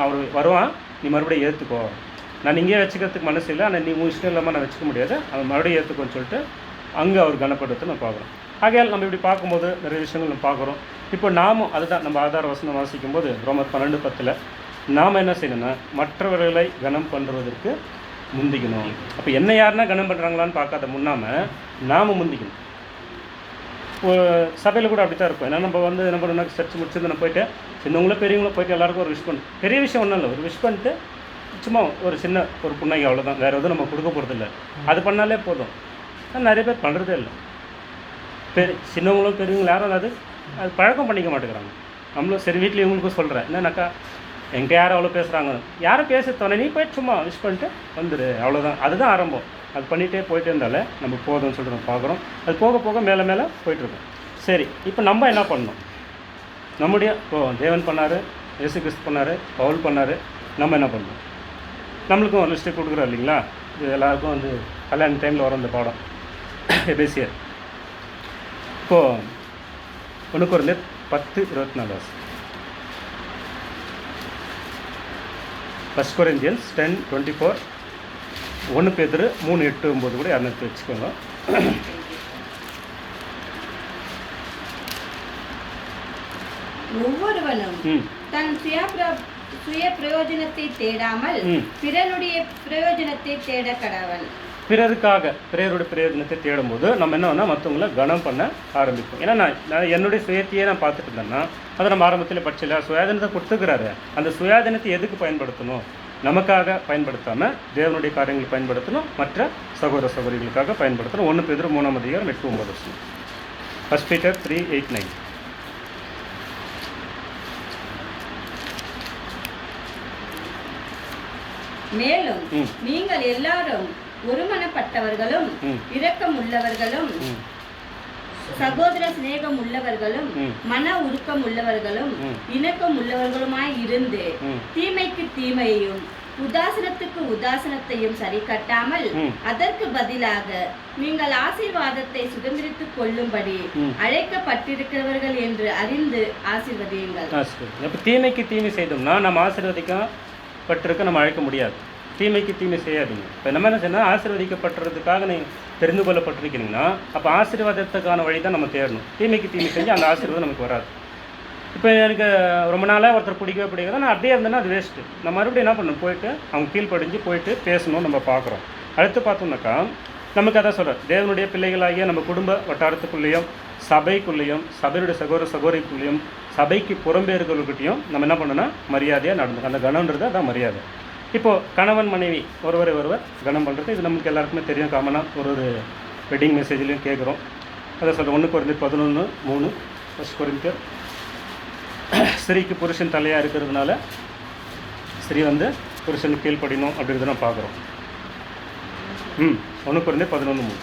அவர் வருவான், நீ மறுபடியும் ஏற்றுக்கோ, நான் இங்கே வச்சுக்கிறதுக்கு மனசு இல்லை, ஆனால் நீ உன் இஷ்டம் இல்லாமல் நான் வச்சுக்க முடியாது, அவன் மறுபடியும் ஏற்றுக்கோன்னு சொல்லிட்டு அங்கே அவர் கனப்படுத்த நம்ம பார்க்குறோம். ஆகையால் நம்ம இப்படி பார்க்கும்போது நிறைய விஷயங்கள் நம்ம பார்க்குறோம். இப்போ நாமும் அதுதான் நம்ம ஆதார வசனம் வாசிக்கும்போது ரோமர் 12:10 நாம் என்ன செய்யணும்னா, மற்றவர்களை கனம் பண்ணுறதற்கு முந்திக்கணும். அப்போ என்ன யாருன்னா கனம் பண்ணுறாங்களான்னு பார்க்காத முன்னாமல் நாம் முந்திக்கணும். சபையில் கூட அப்படி தான் இருக்கும். ஏன்னா நம்ம வந்து என்ன பண்ணணும், சர்ச் முடிச்சிருந்து நம்ம போயிட்டு சின்னவங்களும் பெரியவங்களும் போயிட்டு எல்லாருக்கும் ஒரு விஷ் பண்ணணும். பெரிய விஷயம் ஒன்றும் இல்லை, ஒரு விஷ் பண்ணிட்டு சும்மா ஒரு சின்ன ஒரு புன்னகை, அவ்வளோதான். வேறு எதுவும் நம்ம கொடுக்க போகிறதில்ல. அது பண்ணாலே போதும். நிறைய பேர் பண்ணுறதே இல்லை. சின்னவங்களும் பெரியவங்களும் யாரும் அது பழக்கம் பண்ணிக்க மாட்டேங்கிறாங்க. நம்மளும் சரி வீட்டில் இவங்களுக்கும் சொல்கிறேன், என்னன்னாக்கா என்கிட்ட யாரும் அவ்வளோ பேசுகிறாங்க, யாரும் பேச தோணை, நீ போய்ட்டு சும்மா விஷ் பண்ணிட்டு வந்துடு, அவ்வளோதான். அதுதான் ஆரம்பம். அது பண்ணிகிட்டே போயிட்டே இருந்தாலே நம்ம போதும்னு சொல்லிட்டு நம்ம பார்க்குறோம். அது போக போக மேலே மேலே போயிட்டுருக்கோம். சரி, இப்போ நம்ம என்ன பண்ணணும்? நம்முடைய தேவன் பண்ணார், இயேசு கிறிஸ்து பண்ணார், பவுல் பண்ணார், நம்ம என்ன பண்ணணும்? நம்மளுக்கும் ஒரு லிஸ்ட்டு கொடுக்குறோம் இல்லைங்களா? இது எல்லாருக்கும் வந்து கல்யாண டைமில் வரும் இந்த பாடம் எபேசியர். இப்போது 1 Corinthians 10:24. 1 Corinthians 10:24, 1 Peter 3:8-9 கூட யாரும் வச்சுக்கோங்க. ஒவ்வொருவனும் தன் சுய பிரயோஜனத்தை தேடாமல் பிறனுடைய பிரயோஜனத்தை தேட கடவன். பிறருடைய பிரயோஜனத்தை தேடும்போது நம்ம என்ன வேணால் மற்றவங்களை கனம் பண்ண ஆரம்பிப்போம். ஏன்னா நான் என்னுடைய சுயத்தையே நான் பார்த்துட்டு இருந்தேன்னா, அதை நம்ம ஆரம்பத்தில் படிச்சில்ல, சுயாதீனத்தை கொடுத்துக்கிறாரு. அந்த சுயாதீனத்தை எதுக்கு பயன்படுத்தணும்? நமக்காக பயன்படுத்தாமல் தேவனுடைய காரியங்களை பயன்படுத்தணும், மற்ற சகோதர சகோதரிகளுக்காக பயன்படுத்தணும். 1 Peter 3:8-9. 1 Peter 3:8-9. மேலும் நீங்கள் எல்லாரும் ஒருமனப்பட்டவர்களும் இரக்கம் உள்ளவர்களும் சகோதர சிநேகம் உள்ளவர்களும் மன உருக்கம் உள்ளவர்களும் இணக்கம் உள்ளவர்களுமாய் இருந்து தீமைக்கு தீமையையும் உதாசனத்துக்கு உதாசனத்தையும் சரி கட்டாமல் அதற்கு பதிலாக நீங்கள் ஆசீர்வாதத்தை சுதந்திரித்துக் கொள்ளும்படி அழைக்கப்பட்டிருக்கிறவர்கள் என்று அறிந்து ஆசீர்வதியுங்கள். அப்ப தீமைக்கு தீமை செய்தோம்னா நம்ம ஆசீர்வதிக்கப்பட்டிருக்க நம்ம அழைக்க முடியாது. தீமைக்கு தீமை செய்யாதீங்க. இப்போ நம்ம என்ன செய்யணும், ஆசீர்வதிக்கப்படுறதுக்காக நீங்கள் தெரிந்து கொள்ளப்பட்டிருக்கீங்கன்னா அப்போ ஆசீர்வாதத்துக்கான வழி தான் நம்ம தேடணும். தீமைக்கு தீமை செஞ்சு அந்த ஆசீர்வாதம் நமக்கு வராது. இப்போ எனக்கு ரொம்ப நாளாக ஒருத்தர் பிடிக்கவே நான் அப்படியே இருந்தேன்னா அது வேஸ்ட்டு. நம்ம மறுபடியும் என்ன பண்ணணும், போயிட்டு அவங்க கீழ்ப்படிஞ்சு போயிட்டு பேசணும். நம்ம பார்க்குறோம். அடுத்து பார்த்தோம்னாக்கா நமக்கு அதான் சொல்கிறேன், தேவனுடைய பிள்ளைகளாகிய நம்ம குடும்ப வட்டாரத்துக்குள்ளேயும் சபைக்குள்ளேயும் சபையுடைய சகோதர சகோதரிக்குள்ளேயும் சபைக்கு புறம்பேறுகளுக்கிட்டையும் நம்ம என்ன பண்ணணும்னா மரியாதையாக நடந்து, அந்த கணன்றது அதான் மரியாதை. இப்போது கணவன் மனைவி ஒருவரை ஒருவர் கனம் பண்ணுறது இது நமக்கு எல்லாருக்குமே தெரியும். காமனாக ஒரு வெட்டிங் மெசேஜ்லையும் கேட்குறோம். அதை சொல்கிறேன். 1 Corinthians 11:3, 1 Corinthians ஸ்திரீக்கு புருஷன் தலையாக இருக்கிறதுனால ஸ்திரீ வந்து புருஷனுக்கு கீழ்ப்படியணும் அப்படின்றத நம்ம பார்க்குறோம். 1 Corinthians 11:3.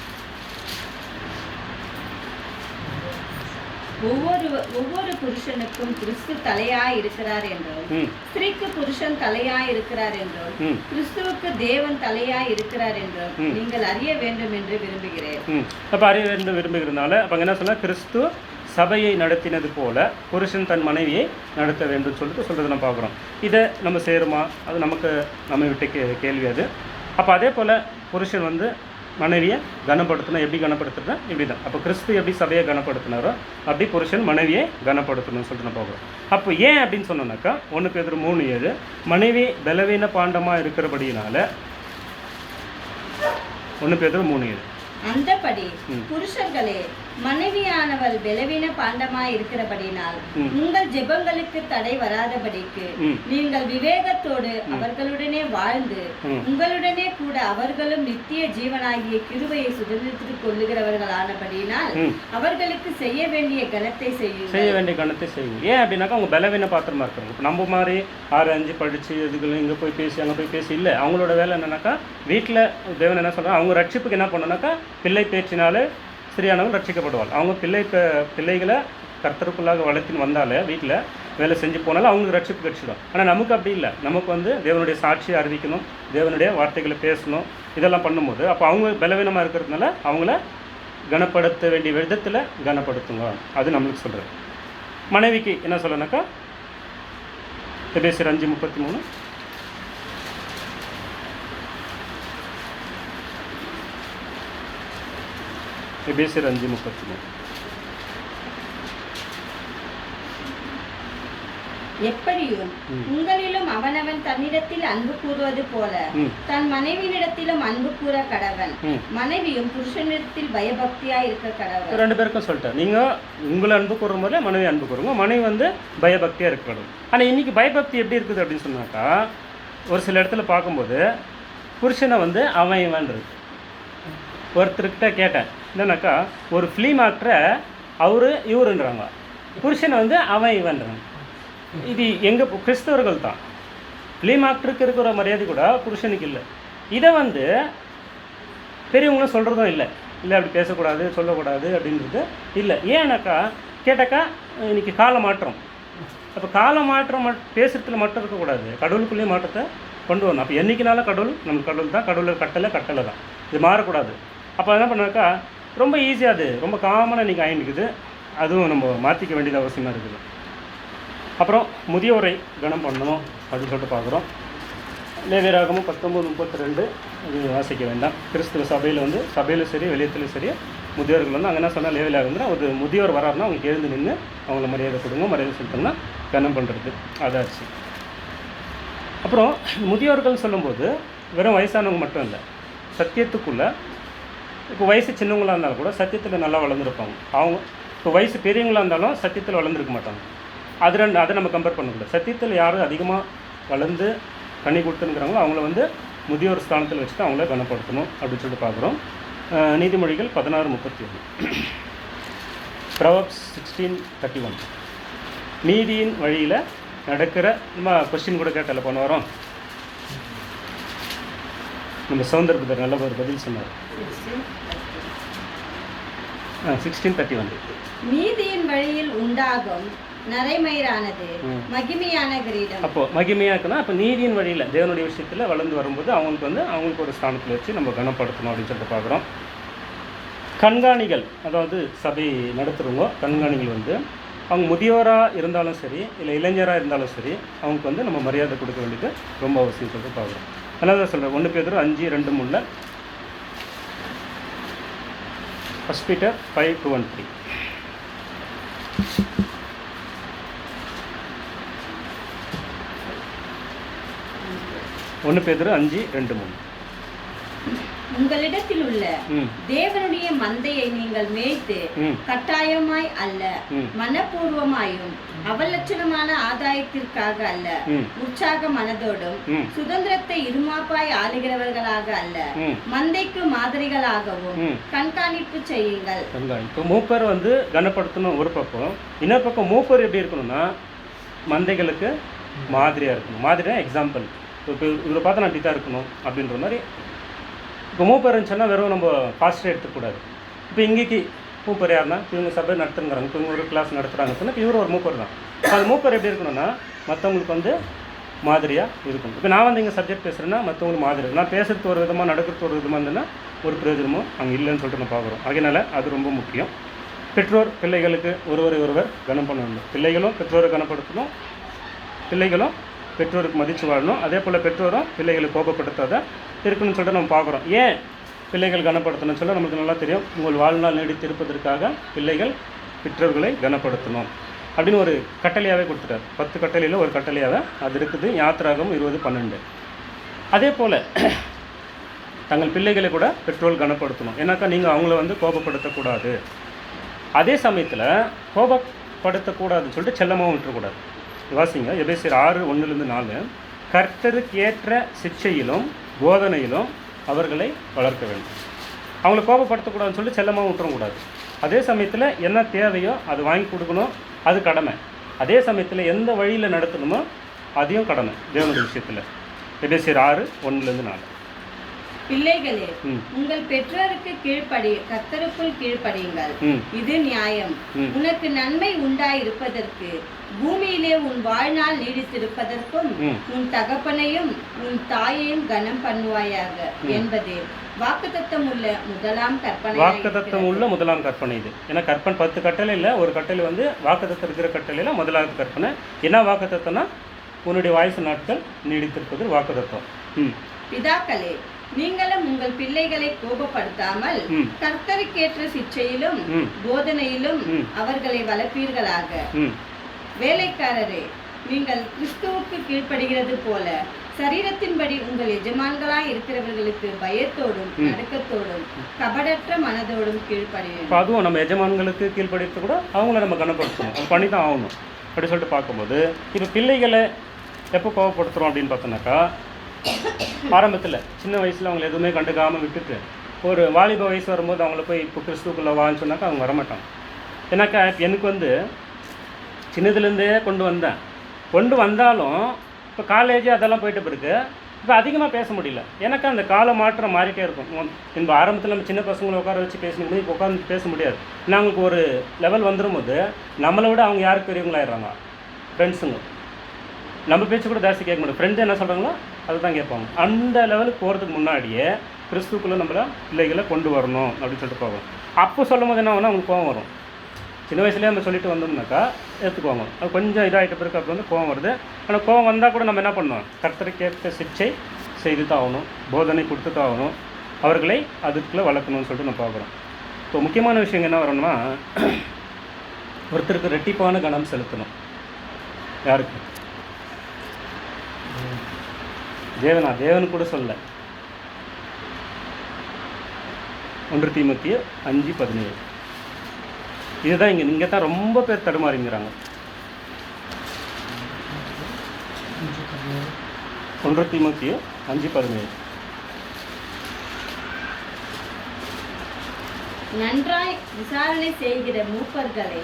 ஒவ்வொரு புருஷனுக்கும் கிறிஸ்து தலையாய் இருக்கிறார் என்றும் ஸ்திரீக்கு புருஷன் தலையாய் இருக்கிறார் என்றும் கிறிஸ்துவுக்கு தேவன் தலையாய் இருக்கிறார் என்றும் நீங்கள் அறிய வேண்டும் என்று விரும்புகிறேன். அப்போ அறிய வேண்டும் விரும்புகிறதுனால அப்போ என்ன சொன்னால், கிறிஸ்து சபையை நடத்தினது போல புருஷன் தன் மனைவியை நடத்த வேண்டும் சொல்கிறது நம்ம பார்க்குறோம். இதை நம்ம சேருமா? அது நமக்கு நம்ம விட்ட கேள்வி அது. அப்போ அதே போல் புருஷன் வந்து மனைவியை கனப்படுத்தணும். எப்படி கனப்படுத்துனா இப்படி தான். அப்போ கிறிஸ்து எப்படி சபையை கனப்படுத்தினாரோ அப்படி புருஷன் மனைவியை கனப்படுத்தணும்னு சொல்லிட்டு நான் பார்க்குறோம். அப்போ ஏன் அப்படின்னு சொன்னோன்னாக்கா 1 Peter 3:7 மனைவி பலவீன பாண்டமாக இருக்கிறபடியினால 1 Peter 3:7 அந்தபடி புருஷர்களே மனைவியானவள் பலவீன பாண்டமாய் இருக்கிறபடினால் உங்கள் ஜெபங்களுக்கு தடை வராதபடிக்கு நீங்கள் விவேகத்தோடு அவர்களுடனே வாழ்ந்து உங்களுடனே கூட அவர்களும் நித்திய ஜீவனாகிய கிருபையை சுதந்திரத்துக் கொள்ளுகிறவர்களானபடியினால் அவர்களுக்கு செய்ய வேண்டிய கணத்தை செய்யும். ஏன் அப்படின்னாக்கா அவங்க பலவீன பாத்திரமா இருக்காங்க. இப்போ நம்ம மாதிரி 6-5 படிச்சு இதுகளும் இங்கே போய் பேசி அங்கே போய் பேசி இல்லை. அவங்களோட வேலை என்னன்னாக்கா வீட்டில் தேவன் என்ன சொல்கிறாங்க, அவங்க ரட்சிப்புக்கு என்ன பண்ணணுன்னாக்கா பிள்ளை பேச்சினாலே ஸ்திரியானவள் ரட்சிக்கப்படுவாள். அவங்க பிள்ளைகளை கர்த்தருக்குள்ளாக வளர்த்தின்னு வந்தாலே வீட்டில் வேலை செஞ்சு போனாலும் அவங்களுக்கு ரட்சிப்பு கிடைச்சிடும். ஆனால் நமக்கு அப்படி இல்லை. நமக்கு வந்து தேவனுடைய சாட்சியை அறிவிக்கணும், தேவனுடைய வார்த்தைகளை பேசணும், இதெல்லாம் பண்ணும்போது அப்போ அவங்க பலவீனமாக இருக்கிறதுனால அவங்கள கனப்படுத்த வேண்டிய விதத்தில் கனப்படுத்துங்க. அது நம்மளுக்கு சொல்கிறது. மனைவிக்கு என்ன சொல்லனாக்கா எபேசியர் 5:33 எபேசியர் 5:33 எப்படியும் உங்களிலும் அவனவன் தன்னிடத்தில் அன்பு கூறுவது போல தன் மனைவியிடத்திலும் அன்பு கூற கடவன். மனைவியும் புருஷனிடத்தில் பயபக்தியா இருக்க கடவன். 2 பேருக்கும் சொல்லிட்டேன். நீங்க உங்களை அன்பு கூறும் போது மனைவி அன்பு கூறுங்க. மனைவி வந்து பயபக்தியா இருக்க கடவுள். ஆனால் இன்னைக்கு பயபக்தி எப்படி இருக்குது அப்படின்னு சொன்னாக்கா, ஒரு சில இடத்துல பார்க்கும்போது புருஷனை வந்து அவன் இவன்றது. ஒருத்தர்கிட்ட கேட்டேன், என்னன்னாக்கா ஒரு ஃபிலிம் ஆக்டரை அவரு இவருன்றாங்க, புருஷனை வந்து அவன் இவன்றாங்க. இது எங்கள் கிறிஸ்தவர்கள் தான். ஃபிலிம் ஆக்டருக்கு இருக்கிற மரியாதை கூட புருஷனுக்கு இல்லை. இதை வந்து பெரியவங்களும் சொல்கிறதும் இல்லை. அப்படி பேசக்கூடாது சொல்லக்கூடாது அப்படின்றது இல்லை. ஏன்னாக்கா கேட்டாக்கா இன்றைக்கி கால மாற்றம். அப்போ கால மாற்றம் பேசுகிறதுல மட்டும் இருக்கக்கூடாது, கடவுளுக்குள்ளேயும் மாற்றத்தை கொண்டு வரணும். அப்போ என்றைக்குனாலும் கடவுள் நம்ம கடவுள் தான், கடவுளை கட்டளை தான், இது மாறக்கூடாது. அப்போ என்ன பண்ணாக்கா ரொம்ப ஈஸியாக அது ரொம்ப காமனாக இன்றைக்கி ஆயிடுக்குது. அதுவும் நம்ம மாற்றிக்க வேண்டியது அவசியமாக இருக்குது. அப்புறம் முதியோரை கனம் பண்ணணும் அப்படின்னு சொல்லிட்டு பார்க்குறோம். லேவியராகமம் 19:32 அது வாசிக்க வேண்டாம். கிறிஸ்துவ சபையில் வந்து சபையிலும் சரி வெளியத்திலும் சரி முதியோர்கள் வந்து அங்கே என்ன சொன்னால் லேவியராகம்னா ஒரு முதியோர் வராருன்னா அவங்க எழுந்து நின்று அவங்கள மரியாதை கொடுங்க, மரியாதை செலுத்தணும்னா கனம் பண்ணுறது அதாச்சு. அப்புறம் முதியோர்கள் சொல்லும்போது வெறும் வயசானவங்க மட்டும் இல்லை, சத்தியத்துக்குள்ளே இப்போ வயசு சின்னவங்களாக இருந்தாலும் கூட சத்தியத்தில் நல்லா வளர்ந்துருப்பாங்க. அவங்க இப்போ வயசு பெரியவங்களாக இருந்தாலும் சத்தியத்தில் வளர்ந்துருக்க மாட்டாங்க. அதை நம்ம கம்பேர் பண்ணக்கூடாது. சத்தியத்தில் யாரும் அதிகமாக வளர்ந்து கண்ணி கொடுத்துனுங்கிறாங்களோ அவங்கள வந்து முதியோர் ஸ்தானத்தில் வச்சுட்டு அவங்கள கனப்படுத்தணும் அப்படின்னு சொல்லிட்டு பார்க்குறோம். நீதிமொழிகள் 16:31 Proverbs 16:31 நீதியின் வழியில் நடக்கிற நம்ம கொஸ்டின் கூட கேட்டால போன வாரம் நம்ம சௌந்தர்புதர் நல்ல ஒரு பதில் சொன்னார். 16:31 நீதியின் வழியில் உண்டாகும் நரைமயிரானது மகிமையான கிரீடம். அப்போ மகிமையாக இருக்குன்னா அப்போ நீதியின் வழியில் தேவனுடைய விஷயத்தில் வளர்ந்து வரும்போது அவங்களுக்கு ஒரு ஸ்தானத்தில் வச்சு நம்ம கனப்படுத்தணும் அப்படின்னு சொல்லிட்டு பார்க்குறோம். கண்காணிகள், அதாவது சபை நடத்துகிறவங்க கண்காணிகள் வந்து அவங்க முதியோராக இருந்தாலும் சரி இல்லை இளைஞராக இருந்தாலும் சரி அவங்களுக்கு வந்து நம்ம மரியாதை கொடுக்க வேண்டியது ரொம்ப அவசியம் சொல்லிட்டு பார்க்குறோம். அதனால தான் சொல்கிறேன் 1 Peter 5:2-3 1 Peter 5:2-3 1 Peter 5:2-3 உங்களிடத்தில் உள்ள தேவனுடைய மந்தையை நீங்கள் மேய்த்து கட்டாயமாய் அல்ல மனப்பூர்வமாயும் அவலட்சணமான ஆதாயத்திற்காக அல்ல உற்சாக மனதோடும் சுதந்திரத்தை இருமாப்பாய் ஆளுகிறவர்களாக அல்ல மந்தைக்கு மாதிரிகளாகவும் கண்காணிப்பு செய்யுங்கள். இப்போ மூப்பர் வந்து கனப்படுத்தணும் ஒரு பக்கம், இன்னொரு பக்கம் மூப்பர் எப்படி இருக்கணும்னா மந்தைகளுக்கு மாதிரியாக இருக்கணும். மாதிரியாக எக்ஸாம்பிள். இப்போ இவரை பார்த்தா நான் இப்படி தான் இருக்கணும் அப்படின்ற மாதிரி. இப்போ மூப்பர் இருந்துச்சுன்னா வெறும் நம்ம ஃபாஸ்ட்டாக எடுத்துக்கூடாது. இப்போ இங்கேக்கு மூப்பர் யாருன்னா இவங்க சபை நடத்துங்கிறாங்க, இப்போ இவங்க ஒரு கிளாஸ் நடத்துகிறாங்க சொன்னால் இப்போ இவர் ஒரு மூப்பர் தான். அது மூப்பர் எப்படி இருக்கணும்னா மற்றவங்களுக்கு வந்து மாதிரியாக இருக்கணும். இப்போ நான் வந்து இங்கே சப்ஜெக்ட் பேசுகிறேன்னா மற்றவங்களுக்கு மாதிரி, நான் பேசுகிறது ஒரு விதமாக நடக்கிறது ஒரு விதமாக இருந்ததுன்னா ஒரு பிரயோஜனமும் அங்கே இல்லைன்னு சொல்லிட்டு நான் பார்க்குறோம். அதனால் அது ரொம்ப முக்கியம். பெற்றோர் பிள்ளைகளுக்கு ஒருவர் கனம் பண்ணணும். பிள்ளைகளும் பெற்றோரை கனப்படுத்தணும், பிள்ளைகளும் பெற்றோருக்கு மதித்து வாழணும். அதே போல் பெற்றோரும் பிள்ளைகளை கோபப்படுத்தாத இருக்கணும்னு சொல்லிட்டு நம்ம பார்க்குறோம். ஏன் பிள்ளைகள் கனப்படுத்தணும்னு சொல்ல நமக்கு நல்லா தெரியும். உங்கள் வாழ்நாள் நீடித்திருப்பதற்காக பிள்ளைகள் பெற்றோர்களை கனப்படுத்தணும் அப்படின்னு ஒரு கட்டளையாகவே கொடுத்துட்டார். 10 கட்டளையில் ஒரு கட்டளையாக அது இருக்குது. யாத்திராகம் 20:12. அதே போல் தங்கள் பிள்ளைகளை கூட பெற்றோர் கனப்படுத்தணும். ஏன்னாக்கா நீங்கள் அவங்கள வந்து கோபப்படுத்தக்கூடாது. அதே சமயத்தில் கோபப்படுத்தக்கூடாதுன்னு சொல்லிட்டு செல்லமாகவும் விட்டுறக்கூடாது. வாசிங்க எபேசியர் 6:1-4. கர்த்தருக்கு ஏற்ற சிக்ஷையிலும் போதனையிலும் அவர்களை வளர்க்க வேண்டும். அவங்கள கோபப்படுத்தக்கூடாதுன்னு சொல்லிட்டு செல்லமாகவும் விட்டுறக்கூடாது. அதே சமயத்தில் என்ன தேவையோ அது வாங்கி கொடுக்கணும், அது கடமை. அதே சமயத்தில் எந்த வழியில் நடத்தணுமோ அதையும் கடமை தேவனுடைய விஷயத்தில். எபேசியர் 6:1-4. பிள்ளைகளே, உங்கள் பெற்றோருக்கு கர்த்தருக்குள் கீழ்ப்படியுங்கள். இது நியாயம். உனக்கு நன்மை உண்டாயிருப்பதற்கு, பூமியிலே உன் வாழ்நாள் நீடித்திருப்பதற்கும் உன் தகப்பனையும் உன் தாயையும் கனம் பண்ணுவாயாக என்பது வாக்குத்தத்தம் உள்ள முதலாம் கற்பனை. வாக்குத்தத்தம் உள்ள முதலாம் கற்பனை இது. ஏன்னா கற்பனை 10 கட்டளை இல்லை, ஒரு கட்டளை வந்து வாக்குத்தத்தம் இருக்கிற கட்டளையில் முதலாவது கற்பனை. என்ன வாக்குத்தத்தம்னா உன்னுடைய வாய்ஸ் நாட்கள் நீடித்திருப்பது வாக்குத்தத்தம். பிதாக்களே, நீங்களும் உங்கள் பிள்ளைகளை கோபப்படுத்தாமல் கர்த்தருக்கேற்ற சிக்ஷையிலும் போதனையிலும் அவர்களை வளர்ப்பீர்களாக. வேலைக்காரரே, நீங்கள் கிறிஸ்துவுக்கு கீழ்ப்படுகிறது போல சரீரத்தின்படி உங்கள் எஜமான்களாய் இருக்கிறவர்களுக்கு பயத்தோடும் நடுக்கத்தோடும் கபடற்ற மனதோடும் கீழ்ப்படியும். அதுவும் நம்ம எஜமான்களுக்கு கீழ்ப்படுத்த கூட அவங்கள நம்ம கனப்படுத்தணும், அது பண்ணி தான் ஆகணும் அப்படி சொல்லிட்டு பார்க்கும்போது, இப்போ பிள்ளைகளை எப்போ கோபப்படுத்துகிறோம் அப்படின்னு பார்த்தோன்னாக்கா, ஆரம்பத்தில் சின்ன வயசில் அவங்களை எதுவுமே கண்டுக்காமல் விட்டுட்டு ஒரு வாலிப வயசு வரும்போது அவங்கள போய் இப்போ கிறிஸ்துக்குள்ளே வான்னு சொன்னாக்கா அவங்க வரமாட்டாங்க. ஏன்னாக்கா எனக்கு வந்து சின்னதுலேருந்தே கொண்டு வந்தாலும் இப்போ காலேஜ் அதெல்லாம் போயிட்ட பிறகு இப்போ அதிகமாக பேச முடியல. எனக்கு அந்த கால மாற்றம் மாறிட்டே இருக்கும். இப்போ ஆரம்பத்தில் நம்ம சின்ன பசங்களை உட்கார வச்சு பேசணும், இப்போ உட்காந்து பேச முடியாது. ஏன்னா அவங்களுக்கு ஒரு லெவல் வந்துடும் போது நம்மளை விட அவங்க யாருக்கு பெரியவங்களாயிடுறாங்க, ஃப்ரெண்ட்ஸுங்க. நம்ம பேச்சு கூட ஜாஸ்தி கேட்க முடியும், ஃப்ரெண்டு என்ன சொல்கிறாங்களோ அதை தான் கேட்பாங்க. அந்த லெவலுக்கு போகிறதுக்கு முன்னாடியே கிறிஸ்துக்குள்ளே நம்மளை பிள்ளைகளை கொண்டு வரணும் அப்படின்னு சொல்லிட்டு போகணும். அப்போ சொல்லும் போது என்ன ஆகுனா அவங்களுக்கு கோவம் வரும். சின்ன வயசுலேயே நம்ம சொல்லிட்டு வந்தோம்னாக்கா எடுத்துக்குவாங்க. அது கொஞ்சம் இதாகிட்ட பிறகு அப்போ வந்து கோவம் வருது. ஆனால் கோவம் வந்தால் கூட நம்ம என்ன பண்ணணும், கர்த்தருக்கேற்ற சிக்ஷை செய்து தான் ஆகணும், போதனை கொடுத்து தான் ஆகணும், அவர்களை அதுக்குள்ளே வளர்க்கணும்னு சொல்லிட்டு நம்ம பார்க்குறோம். இப்போ முக்கியமான விஷயம் என்ன வரணும்னா, ஒருத்தருக்கு ரெட்டிப்பான கனம் செலுத்தணும். யாருக்கு? தேவன் கூட சொல்ல. 1 தீமோத்தேயு 5:17. இதுதான் இங்கே தான் ரொம்ப பேர் தடுமாறிங்கிறாங்க. 1 தீமோத்தேயு 5:17. நன்றாய் விசாரணை செய்கிற மூப்பர்களை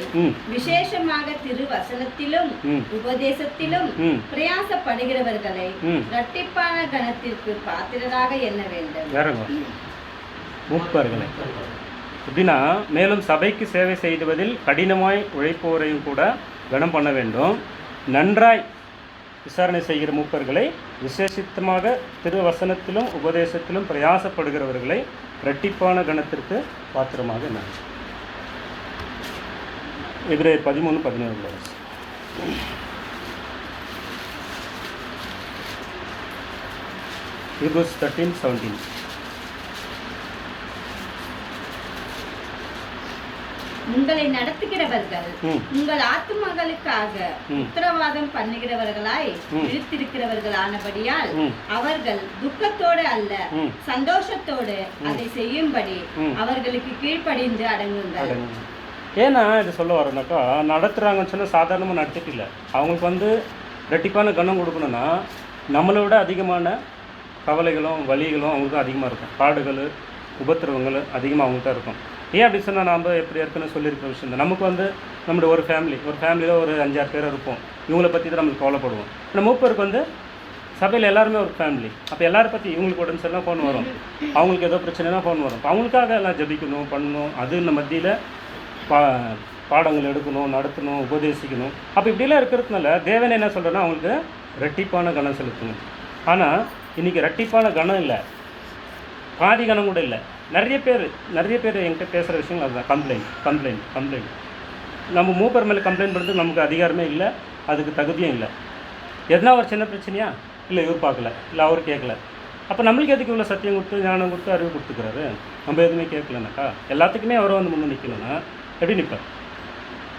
விசேஷமாக திருவசனத்திலும் உபதேசத்திலும் பிரயாசப்படுகிறவர்களை இரட்டிப்பான கனத்திற்கு பாத்திரராக எண்ண வேண்டும். மூப்பர்களை எப்படின்னா, மேலும் சபைக்கு சேவை செய்வதில் கடினமாய் உழைப்போரையும் கூட கனம் பண்ண வேண்டும். நன்றாய் விசாரணை செய்கிற மூப்பர்களை, விசேஷித்தமாக திருவசனத்திலும் உபதேசத்திலும் பிரயாசப்படுகிறவர்களை இரட்டிப்பான கணத்திற்கு பாத்திரமாக என்ன. எபிரேயர் 13:17. Hebrews 13:17. உங்களை நடத்துகிறவர்கள் உங்கள் ஆத்துமகளுக்காக உத்தரவாதம் பண்ணுகிறவர்களாய் இழுத்திருக்கிறவர்களானபடியால் அவர்கள் துக்கத்தோடு அல்ல சந்தோஷத்தோடு அதை செய்யும்படி அவர்களுக்கு கீழ்ப்படிந்து அடங்குங்கள். ஏன்னா இது சொல்ல வரேன்னாக்கா, நடத்துகிறாங்கன்னு சொன்னால் சாதாரணமாக நடத்திட்டு இல்லை. அவங்களுக்கு வந்து ரெட்டிப்பான கனம் கொடுக்கணுன்னா நம்மளை விட அதிகமான கவலைகளும் வலிகளும் அவங்களுக்கு அதிகமாக இருக்கும். பாடுகள் உபத்திரவங்கள் அதிகமாக அவங்களுக்கு தான் இருக்கும். ஏன் அப்படி சொன்னால் நாம் எப்படி ஏற்கனவே சொல்லியிருக்கிற விஷயம் தான். நமக்கு வந்து நம்முடைய ஒரு ஃபேமிலியில் ஒரு 5-6 பேர் இருப்போம். இவங்களை பற்றி தான் நம்மளுக்கு கவலைப்படுவோம். ஆனால் மூப்பருக்கு வந்து சபையில் எல்லாருமே ஒரு ஃபேமிலி. அப்போ எல்லாரை பற்றி இவங்களுக்கு உடம்பு சரினா ஃபோன் வரும், அவங்களுக்கு ஏதோ பிரச்சனைனா ஃபோன் வரும். இப்போ அவங்களுக்காக எல்லாம் ஜபிக்கணும், பண்ணணும். அது இந்த மத்தியில் பாடங்கள் எடுக்கணும், நடத்தணும், உபதேசிக்கணும். அப்போ இப்படிலாம் இருக்கிறதுனால தேவன் என்ன சொல்கிறேன்னா அவங்களுக்கு ரெட்டிப்பான கனம் செலுத்தணும். ஆனால் இன்றைக்கி ரெட்டிப்பான கனம் இல்லை, பாதி கனம் கூட இல்லை. நிறைய பேர் என்கிட்ட பேசுகிற விஷயங்கள் அதுதான். கம்ப்ளைண்ட். நம்ம மூப்பர் மேலே கம்ப்ளைண்ட் பண்ணுறதுக்கு நமக்கு அதிகாரமே இல்லை, அதுக்கு தகுதியும் இல்லை. எதனா ஒரு சின்ன பிரச்சனையா, இல்லை இவர் பார்க்கல, இல்லை அவர் கேட்கல. அப்போ நம்மளுக்கு எதுக்கு இவ்வளோ சத்தியம் கொடுத்து, ஞானம் கொடுத்து, அறிவு கொடுத்துக்கிறாரு? நம்ம எதுவுமே கேட்கலனாக்கா எல்லாத்துக்குமே அவர் வந்து முன்னே நிற்கணும்னா எப்படி நிற்பார்?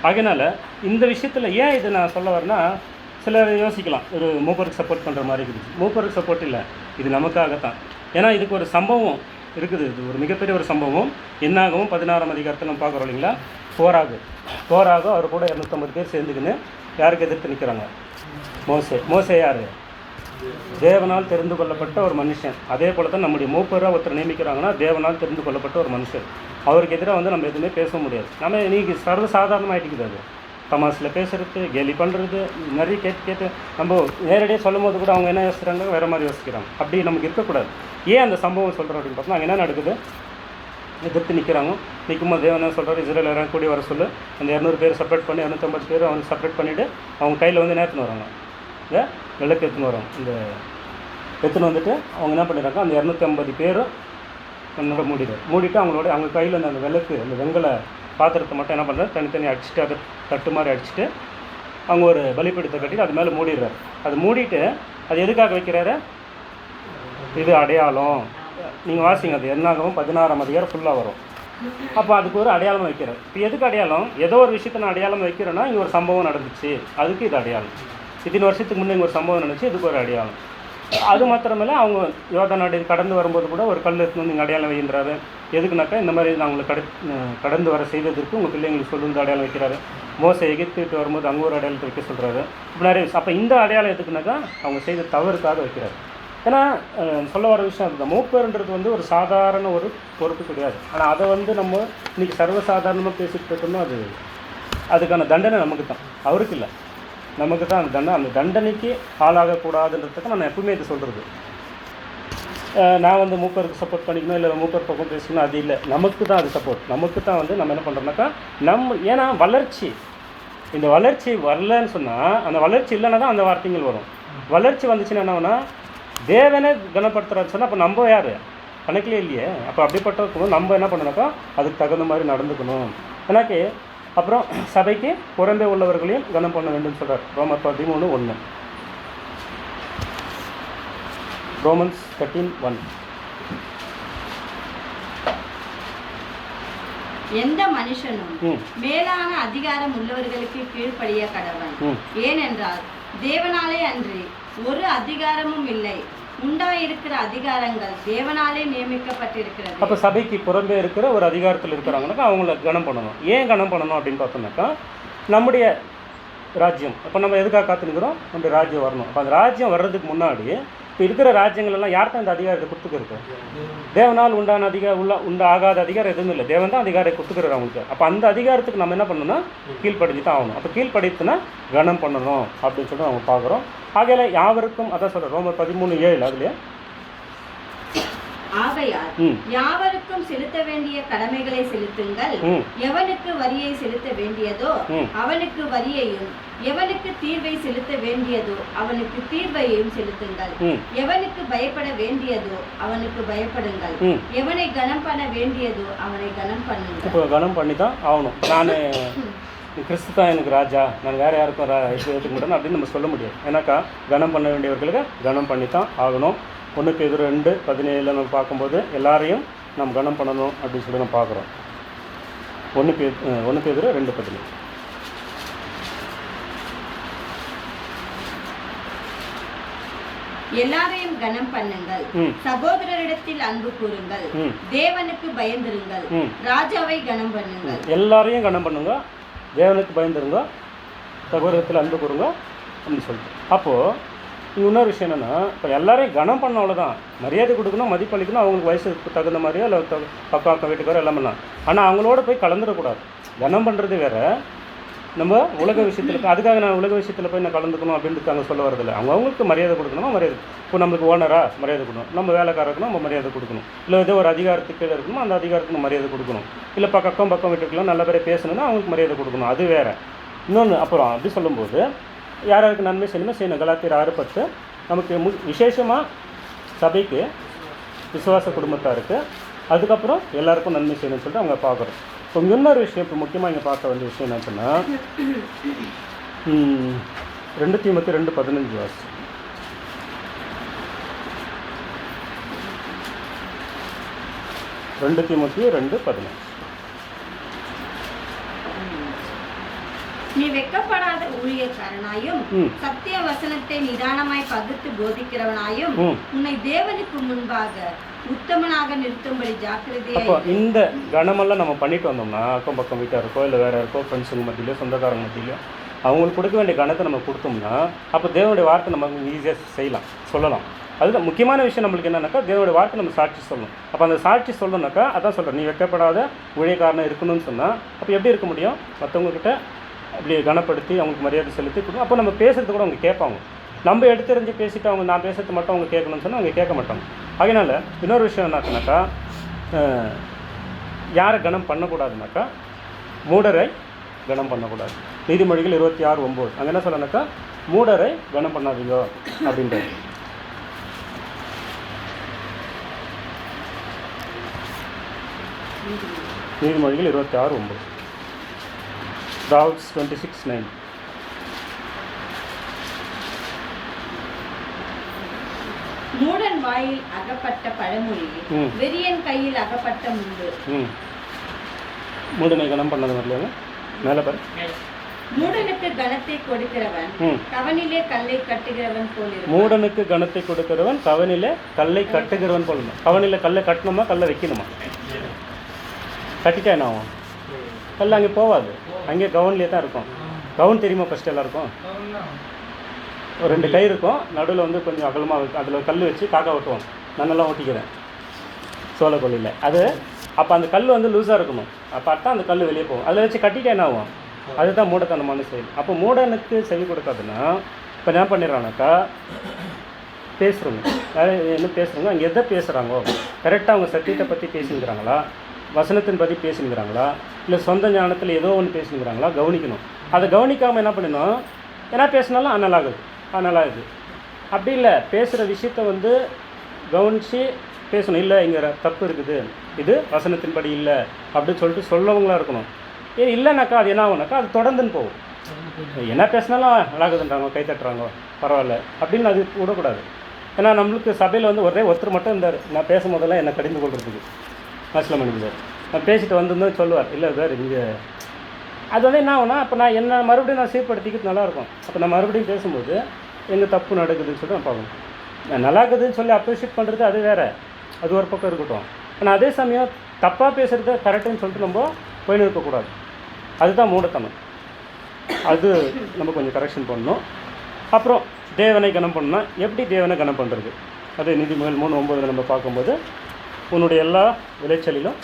ஆகையினால இந்த விஷயத்தில் ஏன் இது நான் சொல்ல வரேன்னா, சிலர் யோசிக்கலாம் ஒரு மூப்பருக்கு சப்போர்ட் பண்ணுற மாதிரி இருக்குது. மூப்பருக்கு சப்போர்ட் இல்லை, இது நமக்காகத்தான். ஏன்னா இதுக்கு ஒரு சம்பவம் இருக்குது. இது ஒரு மிகப்பெரிய ஒரு சம்பவம். என்னாகவும் 16ஆம் அதிகாரத்தில் நம்ம பார்க்குறோம் இல்லைங்களா? கோராக அவர் கூட 250 பேர் சேர்ந்துக்கின்னு யாருக்கு எதிர்த்து நிற்கிறாங்க? மோசே யார்? தேவனால் தெரிந்து கொள்ளப்பட்ட ஒரு மனுஷன். அதே போல் தான் நம்முடைய மூப்பராக ஒருத்தர் நியமிக்கிறாங்கன்னா தேவனால் தெரிந்து கொள்ளப்பட்ட ஒரு மனுஷன். அவருக்கு எதிராக வந்து நம்ம எதுவுமே பேச முடியாது. நம்ம இன்றைக்கி சர்வசாதாரணமாகிட்டுக்குது. அது தமாசில் பேசுகிறது, கேலி பண்ணுறது, நிறைய கேட்டு நம்ம நேரடியாக சொல்லும் போது கூட அவங்க என்ன யோசிக்கிறாங்க, வேறு மாதிரி யோசிக்கிறாங்க. அப்படி நமக்கு இருக்கக்கூடாது. ஏன் அந்த சம்பவம் சொல்கிறோம் அப்படின்னு பார்த்தோம்னா, அங்கே என்ன நடக்குது? எதிர்த்து நிற்கும்போது தேவன் என்ன சொல்கிறார்? இஸ்ரேல் யாரும் கூடி வர சொல்லு. அந்த 200 பேர் செப்பரேட் பண்ணி 250 பேர் அவங்க செப்பரேட் பண்ணிவிட்டு அவங்க கையில் வந்து நேரத்துன்னு வராங்க, இந்த விளக்கு எடுத்துன்னு வரோம். இந்த எடுத்துன்னு வந்துட்டு அவங்க என்ன பண்ணிடுறாங்க, அந்த 250 பேரும் என்னோட மூடிட்டு அவங்க கையில் அந்த விளக்கு, அந்த வெங்கல பாத்திரத்தை மட்டும் என்ன பண்ணுறாரு, தனித்தனி அடிச்சுட்டு, அதை தட்டு மாதிரி அடிச்சுட்டு அவங்க ஒரு பலிப்பீடத்தை கட்டிட்டு அது மேலே மூடிடுறாரு. அது மூடிட்டு அது எதுக்காக வைக்கிறாரு? இது அடையாளம். நீங்கள் வாசிங்க, அது என்னாகவும் 16ஆம் அதிகாரம் ஃபுல்லாக வரும். அப்போ அதுக்கு ஒரு அடையாளம் வைக்கிறார். இப்போ எதுக்கு அடையாளம்? ஏதோ ஒரு விஷயத்தை நான் அடையாளம் வைக்கிறேன்னா இங்கே ஒரு சம்பவம் நடந்துச்சு, அதுக்கு இது அடையாளம். இத்தனை வருஷத்துக்கு முன்னே இங்கே ஒரு சம்பவம் நடந்துச்சு, இதுக்கு ஒரு அடையாளம். அது மாத்திரமில்லை, அவங்க யோதா நாடு கடந்து வரும்போது கூட ஒரு கல் எடுத்துன்னு வந்து இங்கே அடையாளம் வைக்கிறாரு. எதுக்குனாக்கா இந்த மாதிரி நான் உங்களை கடந்து வர செய்வதற்கு உங்கள் பிள்ளைங்களுக்கு சொல்லி அடையாளம் வைக்கிறாரு. மோசை எகிப்துட்டு வரும்போது அங்கே ஒரு அடையாளத்தை வைக்க சொல்கிறாரு. இப்போ நிறைய விஷயம். அப்போ இந்த அடையாளம் எதுக்குனாக்கா அவங்க செய்த தவறுக்காக வைக்கிறாரு. ஏன்னா சொல்ல வர விஷயம் அதுதான். மூப்பர்ன்றது வந்து ஒரு சாதாரண ஒரு பொறுப்பு கிடையாது. ஆனால் அதை வந்து நம்ம இன்றைக்கி சர்வசாதாரணமாக பேசிகிட்டு இருக்கோம்னா அதுக்கான தண்டனை நமக்கு தான், அவருக்கு இல்லை, நமக்கு தான் அந்த தண்டனை. அந்த தண்டனைக்கு ஆளாகக்கூடாதுன்றதுக்கு நான் எப்பவுமே இது சொல்கிறது. நான் வந்து மூப்பருக்கு சப்போர்ட் பண்ணிக்கணும், இல்லை மூப்பர் பக்கம் பேசணும், அது இல்லை. நமக்கு தான் அது சப்போர்ட். நமக்கு தான் வந்து நம்ம என்ன பண்ணுறோம்னாக்கா ஏன்னா இந்த வளர்ச்சி வரலன்னு சொன்னால், அந்த வளர்ச்சி இல்லைன்னா தான் அந்த வார்த்தைகள் வரும். வளர்ச்சி வந்துச்சுன்னா என்னன்னா தேவனே கனப்படுத்துறாரு சொன்னால், அப்போ நம்ம யார்? கணக்கிலே இல்லையே. அப்போ அப்படிப்பட்ட நம்ம என்ன பண்ணணும்னாக்கா அதுக்கு தகுந்த மாதிரி நடந்துக்கணும். எனக்கு அப்புறம் சபைக்கு புறம்பே உள்ளவர்களையும் கனம் பண்ண வேண்டும் சொல்கிறார். ரோமர் 13:1. ரோமன்ஸ் 13:1. எந்த மனுஷனும் மேலான அதிகாரம் உள்ளவர்களுக்கு கீழ்ப்படிய கடவன். ஏனென்றால் தேவனாலே அன்றி ஒரு அதிகாரமும் இல்லை, உண்டாயிருக்கிற அதிகாரங்கள் தேவனாலே நியமிக்கப்பட்டிருக்கிறது. அப்போ சபைக்கு புறம்பே இருக்கிற ஒரு அதிகாரத்தில் இருக்கிறாங்கனாக்கா அவங்கள கனம் பண்ணணும். ஏன் கனம் பண்ணணும் அப்படின்னு பார்த்தோம்னாக்கா, நம்முடைய ராஜ்யம், அப்போ நம்ம எதுக்காக காத்துனுக்கிறோம்? நம்முடைய ராஜ்யம் வரணும். அப்போ அந்த ராஜ்யம் வர்றதுக்கு முன்னாடி இப்போ இருக்கிற ராஜ்யங்கள் எல்லாம் யார்தான் இந்த அதிகாரத்தை கொடுத்துருக்கு? தேவனால் ஆகாத அதிகாரம் எதுவும் இல்லை. தேவன் தான் அதிகாரம் கொடுத்துக்கிறார் அவங்களுக்கு. அப்போ அந்த அதிகாரத்துக்கு நம்ம என்ன பண்ணணும்னா கீழ்ப்படுத்தி தான் ஆகணும். அப்போ கீழ்ப்படுத்தினா கனம் பண்ணணும் அப்படின்னு சொல்லிட்டு நம்ம பார்க்குறோம். ஆகையில யாவருக்கும் அதான் சொல்கிறோம். ரோமர் 13:7 அதுலேயே ஆகையால் யாவருக்கும் செலுத்த வேண்டிய கடமைகளை செலுத்துங்கள். எவனுக்கு வரியை செலுத்த வேண்டியதோ அவனுக்கு வரியையும், எவனுக்கு தீர்வை செலுத்த வேண்டியதோ அவனுக்கு தீர்வையும் செலுத்துங்கள். எவனுக்கு பயப்பட வேண்டியதோ அவனுக்கு பயப்படுங்கள். எவனை கனம் பண்ண வேண்டியதோ அவனை கனம் பண்ணுங்கள். இப்போ கனம் பண்ணி தான் ஆகணும். நான் கிறிஸ்து தான் எனக்கு ராஜா, நான் வேறு யாருக்கும் ஏற்றுக்க மாட்டேன் அப்படின்னு நம்ம சொல்ல முடியாது. ஏன்னாக்கா கனம் பண்ண வேண்டியவர்களுக்கு கனம் பண்ணி தான் ஆகணும். 1 பேதுரு 2:17 நம்ம பார்க்கும்போது எல்லாரையும் நாம் கனம் பண்ணணும் அப்படின்னு சொல்லி நம்ம பார்க்குறோம். 1 பேதுரு 2:17. எல்லாரையும் கனம் பண்ணுங்கள். சகோதரரிடத்தில் அன்பு கூறுங்கள். தேவனுக்கு பயந்திருங்கள். ராஜாவை கனம் பண்ணுங்கள். எல்லாரையும் கனம் பண்ணுங்க, தேவனுக்கு பயந்துருங்க, சகோதரத்தில் அன்பு கூறுங்க அப்படின்னு சொல்லிட்டு. அப்போது இங்கே இன்னொரு விஷயம் என்னென்னா, இப்போ எல்லாரையும் கனம் பண்ண அவ்வளோதான், மரியாதை கொடுக்கணும், மதிப்பளிக்கணும், அவங்களுக்கு வயசுக்கு தகுந்த மாதிரியோ இல்லை அக்கா அக்கா வீட்டுக்காரோ எல்லாம் பண்ணலாம். ஆனால் அவங்களோட போய் கலந்துடக்கூடாது. கனம் பண்ணுறது வேறு, நம்ம உலக விஷயத்தில் அதுக்காக நான் உலக விஷயத்தில் போய் நான் கலந்துக்கணும் அப்படின்ட்டு அங்கே சொல்ல வரதில்லை. அவங்களுக்கு மரியாதை கொடுக்கணுமா மரியாதை. இப்போ நம்மளுக்கு ஓனராக மரியாதை கொடுக்கணும், நம்ம வேலைக்காரருக்குன்னா நம்ம மரியாதை கொடுக்கணும், இல்லை ஏதோ ஒரு அதிகாரத்துக்கு கீழே இருக்கணும் அந்த அதிகாரத்துக்கு மரியாதை கொடுக்கணும், இல்லை பக்கம் வீட்டுக்கெல்லாம் நல்ல பேரை பேசணுன்னா அவங்களுக்கு மரியாதை கொடுக்கணும், அது வேறு. இன்னொன்று அப்புறம் அப்படி சொல்லும்போது யாராருக்கு நன்மை செய்யணும். கலாத்தியர் 6:10 நமக்கு விசேஷமாக சபைக்கு விசுவாச குடும்பத்தாருக்கு அதுக்கப்புறம் எல்லாருக்கும் நன்மை செய்யணும்னு சொல்லிட்டு அவங்க பார்க்குறோம். இப்போ இன்னொரு விஷயம் இப்போ முக்கியமாக இங்கே பார்க்க வேண்டிய விஷயம் என்னன்னு சொன்னால் 2 தீமோத்தேயு 2:15 வாசி. 2 தீமோத்தேயு 2:15. நீ வெட்கப்படாத ஊழியக்காரனாயும் சத்திய வசனத்தை நிதானமாய் பகுத்து போதிக்கிறவனாயும் உன்னை தேவனுக்கு முன்பாக உத்தமனாக நிறுத்தும்படி ஜாக்கிரதையா. அப்போ இந்த கணமெல்லாம் நம்ம பண்ணிட்டு வந்தோம்னா அக்கம் பக்கம் வீட்டாருக்கோ இல்லை வேற யாருக்கோ ஃப்ரெண்ட்ஸுங்க மத்தியிலையோ சொந்தக்காரங்க மத்தியிலையோ அவங்களுக்கு கொடுக்க வேண்டிய கணத்தை நம்ம கொடுத்தோம்னா அப்போ தேவனுடைய வார்த்தை நம்ம ஈஸியாக செய்யலாம், சொல்லலாம். அதுதான் முக்கியமான விஷயம். நம்மளுக்கு என்னன்னாக்கா தேவனுடைய வார்த்தை நம்ம சாட்சி சொல்லணும். அப்போ அந்த சாட்சி சொல்லணும்னாக்கா அதான் சொல்கிறேன், நீ வெட்கப்படாத ஊழியக்காரனாக இருக்கணும்னு சொன்னால் அப்போ எப்படி இருக்க முடியும்? மற்றவங்கக்கிட்ட அப்படி கனப்படுத்தி அவங்களுக்கு மரியாதை செலுத்தி கொடுக்கணும். அப்போ நம்ம பேசுகிறது கூட அவங்க கேட்பாங்க. நம்ம எடுத்துரிஞ்சு பேசிவிட்டு அவங்க நான் பேசுறது மட்டும் அவங்க கேட்கணும்னு சொன்னால் அவங்க கேட்க மாட்டாங்க. அதனால் இன்னொரு விஷயம் என்னாச்சுனாக்கா, யாரை கனம் பண்ணக்கூடாதுனாக்கா மூடரை கனம் பண்ணக்கூடாது. நீதிமொழிகள் 26:9 அங்கே என்ன சொல்லனாக்கா, மூடரை கனம் பண்ணாதீங்க அப்படின்றது. நீதிமொழிகள் 26:9, Proverbs 26:9. மூடன் வாயில் அகப்பட்ட பழமொழி, வெறியன் கையில் அகப்பட்ட முண்டு. மூடனை கனம் பண்ணது வரலையாங்க மேலே பாரு. மூடனுக்கு கனத்தை கொடுக்கிறவன் கவனிலே கல்லை கட்டுகிறவன் போல். மூடனுக்கு கனத்தை கொடுக்கிறவன் கவனிலே கல்லை கட்டுகிறவன் போல். கவனில கல்லை கட்டணுமா கல்லை வைக்கணுமா? கட்டிட்டா என்ன ஆகும்? கல் அங்கே போகாது, அங்கே கவுன்லேயே தான் இருக்கும். கவுன் தெரியுமா ஃபஸ்ட்டு எல்லாருக்கும்? ஒரு 2 கை இருக்கும், நடுவில் வந்து கொஞ்சம் அகலமாக அதில் கல் வச்சு காக்கா ஓட்டுவோம். நானெல்லாம் ஓட்டிக்கிறேன் சோளக்கொல்லியில். அது அப்போ அந்த கல் வந்து லூஸாக இருக்கணும், அப்போ தான் அந்த கல் வெளியே போகும். அதில் வச்சு கட்டிட்டா என்ன ஆகும்? அதுதான் மூடத்தனமான செயல். அப்போ மூடனுக்கு செவி கொடுக்காதுன்னா இப்போ என்ன பண்ணிடுறானாக்கா, பேசுகிறவங்க என்ன பேசுகிறவங்க அங்கே எதை பேசுகிறாங்கோ, கரெக்டாக அவங்க சத்தியத்தை பற்றி பேசினுக்கிறாங்களா, வசனத்தின் பற்றி பேசினுக்கிறாங்களா, இல்லை சொந்த ஞானத்தில் ஏதோ ஒன்று பேசினுக்கிறாங்களா கவனிக்கணும். அதை கவனிக்காமல் என்ன பண்ணணும், ஏன்னா பேசினாலும் நல்லாகுது அப்படி இல்லை, பேசுகிற விஷயத்த வந்து கவனித்து பேசணும். இல்லை இங்கே தப்பு இருக்குது, இது வசனத்தின்படி இல்லை அப்படின்னு சொல்லிட்டு சொல்லவங்களாக இருக்கணும். இல்லைனாக்கா அது என்ன ஆகுனாக்கா அது தொடர்ந்துன்னு போகும். என்ன பேசினாலும் நல்லாகுதுன்றாங்க, கை தட்டுறாங்க, பரவாயில்ல அப்படின்னு அது விடக்கூடாது. ஏன்னா நம்மளுக்கு சபையில் வந்து ஒருத்தர் மட்டும் இருந்தார், நான் பேசும்போதெல்லாம் என்னை கடிந்து கொள்றதுக்கு. மாசிலமணி சார் நான் பேசிட்டு வந்திருந்தோம் சொல்லுவார், இல்லை சார் இங்கே அது வந்து என்ன ஆகுனா, அப்போ நான் என்ன மறுபடியும் நான் சீர்படுத்திக்கிட்டு நல்லாயிருக்கும். அப்போ நான் மறுபடியும் பேசும்போது எங்கே தப்பு நடக்குதுன்னு சொல்லிட்டு நான் பார்க்கணும். நான் நல்லா இருக்குதுன்னு சொல்லி அப்ரிஷியேட் பண்ணுறது அது வேறு, அது ஒரு பக்கம் இருக்கட்டும். ஆனால் அதே சமயம் தப்பாக பேசுகிறத கரெக்டுன்னு சொல்லிட்டு நம்ம போயின்னு இருக்கக்கூடாது. அதுதான் மூடத்தனம். அது நம்ம கொஞ்சம் கரெக்ஷன் பண்ணணும். அப்புறம் தேவனை கனம் பண்ணால் எப்படி தேவனை கனம் பண்ணுறது, அது நீதிமொழிகள் 3:9 நம்ம பார்க்கும்போது உன்னுடைய எல்லா விளைச்சலிலும்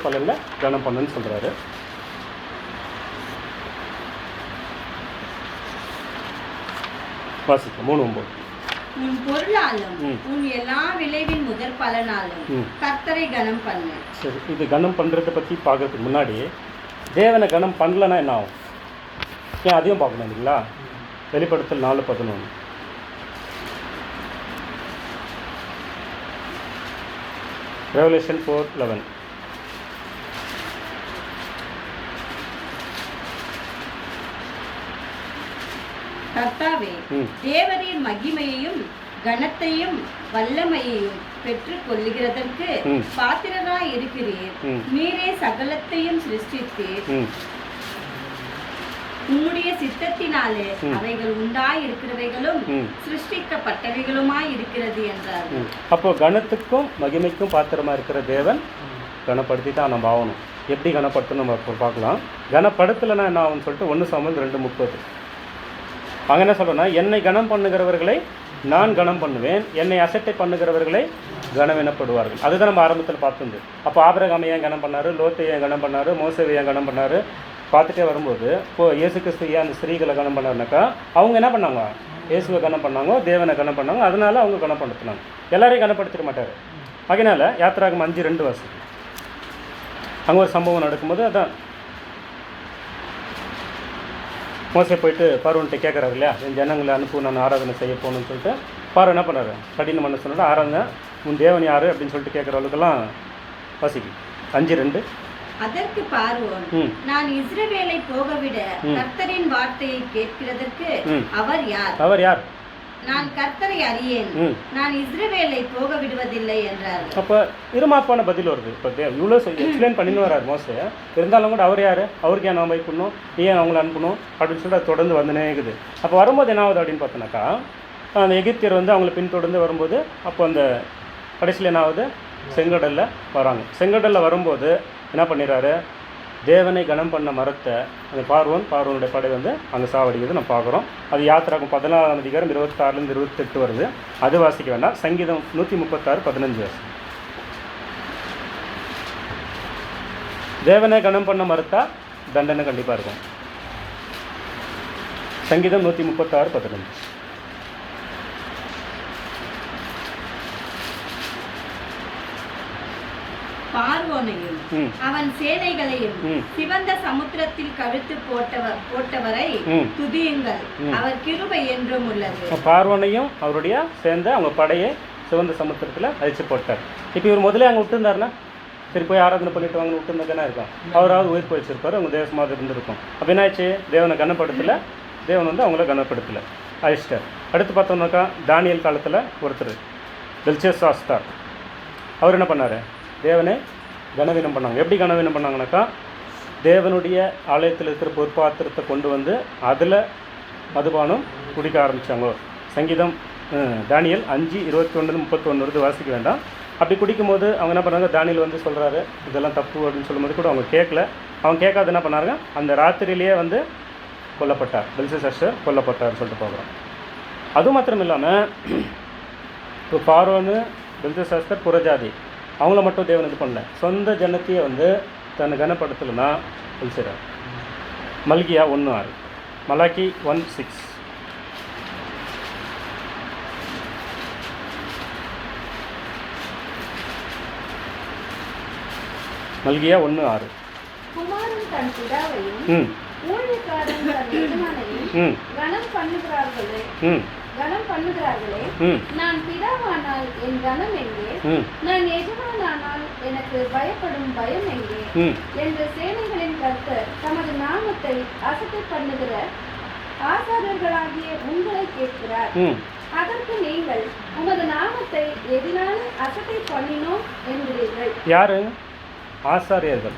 பலனில் கனம் பண்ணுன்னு சொல்கிறாரு. வாசிக்க 3:9. உன் பொருளாலும் உன் எல்லா விளைவின் முதற் பலனாலும் கர்த்தரை கனம் பண்ணு. சரி, இது கனம் பண்ணுறதை பற்றி பார்க்கறதுக்கு முன்னாடி தேவனை கனம் பண்ணலன்னா என்ன ஆகும், ஏன் அதையும் பார்க்கணும் இல்லைங்களா? வெளிப்படுத்தல் 4:11. Revelation 4:11. கர்த்தாவே, தேவரின் மகிமையையும் கனத்தையும் வல்லமையையும் பெற்றுக் கொள்ளுகிறதற்கு பாத்திரராய் இருக்கிறீர். நீரே சகலத்தையும் சிருஷ்டித்தீர், உம்முடைய சித்தத்தினாலே அவைகள் உண்டாய் இருக்கிறவைகளும் சிருஷ்டிக்கப்பட்டவைகளுமாய் இருக்கிறது என்றார். அப்போ கனத்துக்கும் மகிமைக்கும் பாத்திரமா இருக்கிற தேவன் கனப்படுத்தி தான் நம்ம ஆகணும். எப்படி கனப்படுத்தணும் நம்ம பார்க்கலாம். கனப்படுத்தலைன்னா என்ன ஆகும்னு சொல்லிட்டு 1 சாமுவேல் 2:30. அங்கே என்ன சொல்கிறேன்னா, என்னை கனம் பண்ணுகிறவர்களை நான் கனம் பண்ணுவேன், என்னை அசட்டை பண்ணுகிறவர்களை கனவெனப்படுவார்கள். அதுதான் நம்ம ஆரம்பத்தில் பார்த்துருந்து. அப்போ ஆபிரகாமை ஏன் கனம் பண்ணார், லோத்தை ஏன் கனம் பண்ணார், மோசேவை ஏன் கனம் பண்ணார் பார்த்துட்டே வரும்போது, இப்போது இயேசு கிறிஸ்து ஏன் அந்த ஸ்திரீகளை கனம் பண்ணாருனாக்கா, அவங்க என்ன பண்ணாங்க, இயேசுவை கனம் பண்ணாங்க, தேவனை கனம் பண்ணாங்க, அதனால அவங்க கனப்படுத்தினாங்க. எல்லாரையும் கனப்படுத்திட மாட்டார். அதனால் யாத்திராகமம் 5:2 வருஷம் அங்கே ஒரு சம்பவம் நடக்கும்போது, அதான் மோசே போயிட்டு பார்வன்கிட்ட கேட்குறாரு இல்லையா, என் ஜனங்களை அனுப்பு, நான் ஆராதனை செய்ய போகணும்னு சொல்லிட்டு. பார்வன் என்ன பண்ணாரு, கடினம் பண்ண சொன்னார், ஆராதனை உன் தேவன் யார் அப்படின்னு சொல்லிட்டு கேட்குறவளுக்கெல்லாம் வாசிக்கு 5:2. அதற்கு பார்வோன், நான் இஸ்ரவேலை போகவிட கர்த்தரின் வார்த்தையை கேட்கிறதற்கு அவர் யார்? நான் கர்த்தரை அறியேன், நான் இஸ்ரவேலை போக விடுவதில்லை என்றார். அப்போ இருமாப்பான பதில் வருது. இப்போ இவ்வளோ எக்ஸ்பிளைன் பண்ணின்னு வர்றாரு மோசே, இருந்தாலும் கூட அவர் யார், அவருக்கு ஏன் நாம் வைக்கணும், ஏன் அவங்கள அனுப்பணும் அப்படின்னு சொல்லிட்டு அது தொடர்ந்து வந்துனே இருக்குது. அப்போ வரும்போது என்ன ஆகுது அப்படின்னு பார்த்தோன்னாக்கா, அந்த எகிப்தியர் வந்து அவங்கள பின்தொடர்ந்து வரும்போது, அப்போ அந்த கடைசியில் என்ன ஆகுது, செங்கடலில் வராங்க. செங்கடலில் வரும்போது என்ன பண்ணிடுறாரு, தேவனை கனம் பண்ண மரத்தை அந்த பார்வோனுடைய படை வந்து அங்கே சாவடிக்கிறது நம்ம பார்க்குறோம். அது யாத்திராகும் 14ஆம் அதிகாரம் 26 28 வருது. அது வாசிக்க வேண்டாம். சங்கீதம் 136:15 வருஷம். தேவனை கனம் பண்ண மறுத்தா தண்டனை கண்டிப்பாக இருக்கும். சங்கீதம் 136:15. பார்வோனையும் அவன் சேனைகளையும் சிவந்த சமுத்திரத்தில் கழுத்து போட்டவரை துதியுங்கள், அவர் கிருபை என்றும் உள்ளது. பார்வோனையும் அவருடைய சேர்ந்த அவங்க படையை சிவந்த சமுத்திரத்தில் அழிச்சு போட்டார். இப்போ இவர் முதலே அங்கே விட்டுருந்தாருன்னா, சரி போய் ஆராதனை பண்ணிட்டு வாங்கன்னு விட்டுருந்தாங்கன்னா இருக்கும், அவராவது உயிர் போயிச்சிருப்பார், அவங்க தேசமாக இருந்திருக்கும். அப்போ என்னாச்சு, தேவனை கனப்படுத்தலை, தேவன் வந்து அவங்கள கனப்படுத்தலை, அழிச்சிட்டார். அடுத்து பார்த்தோம்னாக்கா தானியல் காலத்தில் ஒருத்தர் பெல்ஷாத்சார், அவர் என்ன பண்ணார், தேவனை கனவீனம் பண்ணாங்க. எப்படி கனவீனம் பண்ணாங்கனாக்கா, தேவனுடைய ஆலயத்தில் இருக்கிற பொற்பாத்திரத்தை கொண்டு வந்து அதில் மதுபானம் குடிக்க ஆரம்பித்தாங்க. சங்கீதம் தானியல் 5:21-31 வாசிக்க வேண்டாம். அப்படி குடிக்கும்போது அவங்க என்ன பண்ணாங்க, தானியல் வந்து சொல்கிறாரு இதெல்லாம் தப்பு அப்படின்னு சொல்லும்போது கூட அவங்க கேட்கல. அவங்க கேட்காது என்ன பண்ணாருங்க, அந்த ராத்திரியிலேயே வந்து கொல்லப்பட்டார், பெல்ஷாத்சார் கொல்லப்பட்டார்னு சொல்லிட்டு பார்க்குறோம். அது மாத்திரம் இல்லாமல் இப்போ பார்வோனு பெல்ஷாத்சார் புறஜாதி, அவங்கள மட்டும் தேவன் இது பண்ணல, சொந்த ஜனத்தையே வந்து தன்னை கனப்படுத்தலைன்னா சொல்லிடுறார். மல்கியா 1:6, மலாக்கி 1:6. மல்கியா 1:6. குமாரன் தன் பிதாவையும் ஊழியக்காரன் தன் எஜமானையும் கனம் பண்ணுகிறார்களே, நான் பிதாவானால் என் கனம் எங்கே, நான் எஜமானானால் எனக்கு பயப்படும் பயம் எங்கே என்று சேனைகளின் கர்த்தர் தமது நாமத்தை அசட்டை பண்ணுகிற ஆசாரியர்களாகிய உங்களை கேட்கிறார். அதற்கு நீங்கள் உமது நாமத்தை எதினால அசட்டை பண்ணினோம் என்கிறீர்கள். யாரு? ஆசாரியர்கள்.